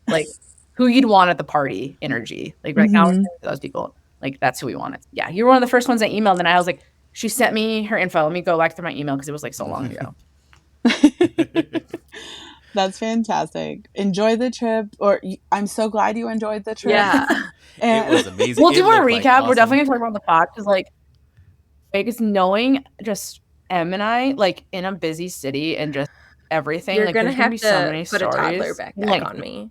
like who you'd want at the party energy. Like right now, those people, like that's who we wanted. Yeah. You're one of the first ones I emailed. And I was like, she sent me her info. Let me go back through my email, because it was like so long ago. That's fantastic. Enjoy the trip. I'm so glad you enjoyed the trip. Yeah. It was amazing. We'll do our recap. Like awesome. We're definitely gonna talk about the pod, because like Vegas, knowing just Em and I, like in a busy city and just everything. You're like gonna have be to so many put stories. a toddler back on me.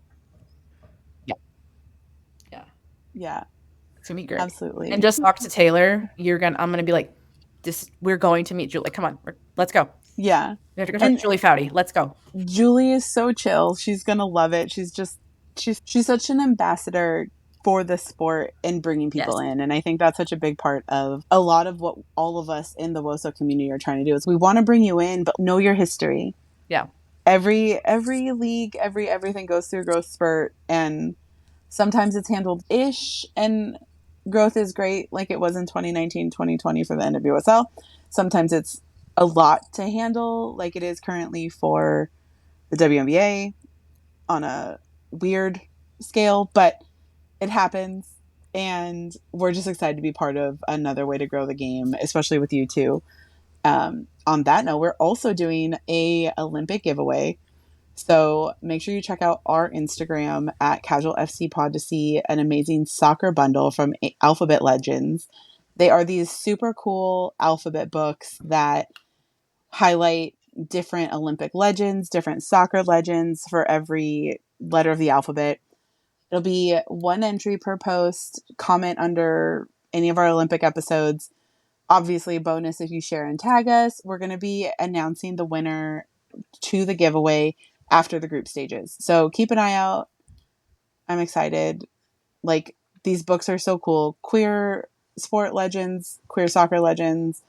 Yeah. It's gonna be great. Absolutely. And just talk to Taylor. I'm gonna be like, we're going to meet Julie. Like, come on, let's go. Yeah. We have to go talk to Julie Foudy. Let's go. Julie is so chill. She's going to love it. She's such an ambassador for the sport and bringing people in. And I think that's such a big part of a lot of what all of us in the WOSO community are trying to do, is we want to bring you in, but know your history. Yeah. Every league, everything goes through a growth spurt, and sometimes it's handled-ish, and growth is great, like it was in 2019, 2020 for the NWSL. Sometimes it's a lot to handle, like it is currently for the WNBA on a weird scale, but it happens, and we're just excited to be part of another way to grow the game, especially with you two. On that note, we're also doing a Olympic giveaway. So make sure you check out our Instagram at Casual FC Pod to see an amazing soccer bundle from Alphabet Legends. They are these super cool alphabet books that highlight different Olympic legends, different soccer legends for every letter of the alphabet. It'll be 1 entry per post, comment under any of our Olympic episodes. Obviously, a bonus if you share and tag us. We're going to be announcing the winner to the giveaway after the group stages. So keep an eye out. I'm excited. Like, these books are so cool. Queer sport legends, queer soccer legends,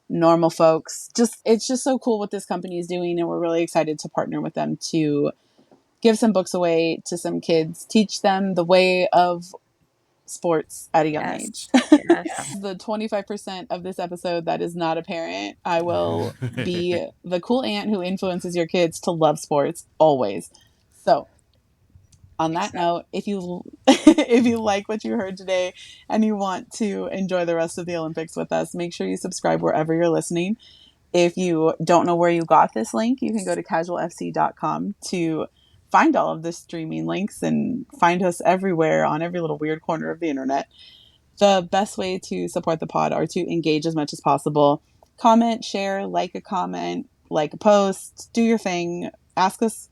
normal folks. It's just so cool what this company is doing, and we're really excited to partner with them to give some books away to some kids, teach them the way of sports at a young age. Yes. The 25% of this episode that is not a parent, I will be the cool aunt who influences your kids to love sports always. So on that note, if you like what you heard today and you want to enjoy the rest of the Olympics with us, make sure you subscribe wherever you're listening. If you don't know where you got this link, you can go to casualfc.com to find all of the streaming links and find us everywhere on every little weird corner of the internet. The best way to support the pod are to engage as much as possible. Comment, share, like a comment, like a post, do your thing, ask us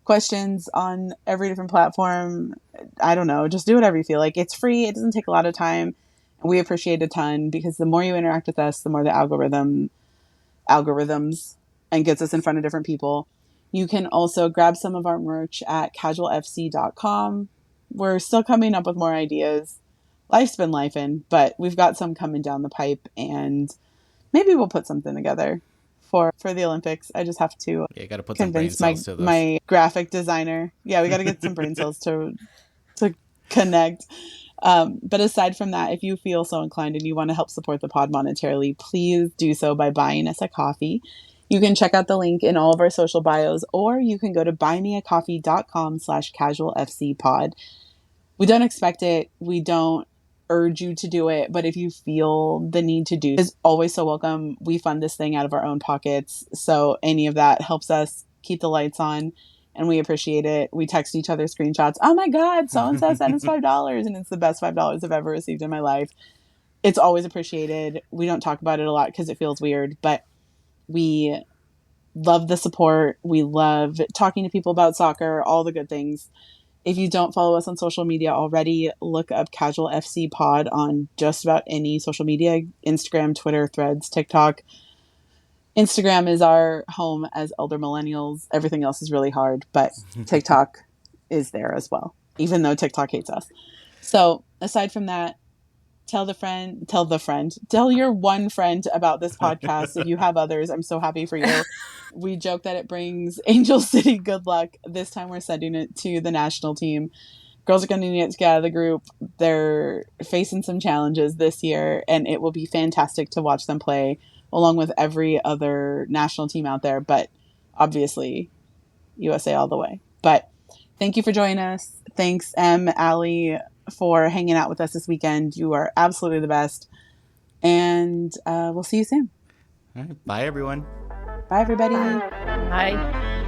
questions on every different platform. I don't know, just do whatever you feel like. It's free, it doesn't take a lot of time. We appreciate a ton because the more you interact with us, the more the algorithms and gets us in front of different people. You can also grab some of our merch at casualfc.com. We're still coming up with more ideas. Life's been lifing, but we've got some coming down the pipe, and maybe we'll put something together for the Olympics. I just have to gotta put some brain convince cells to this. my graphic designer. Yeah, we got to get some brain cells to connect. But aside from that, if you feel so inclined and you want to help support the pod monetarily, please do so by buying us a coffee. You can check out the link in all of our social bios, or you can go to buymeacoffee.com/casualfcpod. We don't expect it. We don't urge you to do it, but if you feel the need to do, is always so welcome. We fund this thing out of our own pockets, so any of that helps us keep the lights on, and we appreciate it. We text each other screenshots. Oh my God, so-and-so sent us $5, and it's the best $5 I've ever received in my life. It's always appreciated. We don't talk about it a lot because it feels weird, but we love the support. We love talking to people about soccer, all the good things. If you don't follow us on social media already, look up Casual FC Pod on just about any social media: Instagram, Twitter, Threads, TikTok. Instagram is our home as elder millennials. Everything else is really hard, but TikTok is there as well, even though TikTok hates us. So aside from that, tell your one friend about this podcast. If you have others, I'm so happy for you. We joke that it brings Angel City good luck. This time we're sending it to the national team. Girls are going to need to get out of the group. They're facing some challenges this year, and it will be fantastic to watch them play along with every other national team out there. But obviously, USA all the way. But thank you for joining us. Thanks, Allie, for hanging out with us this weekend. You are absolutely the best. And we'll see you soon. All right, bye, everyone. Bye, everybody. Bye.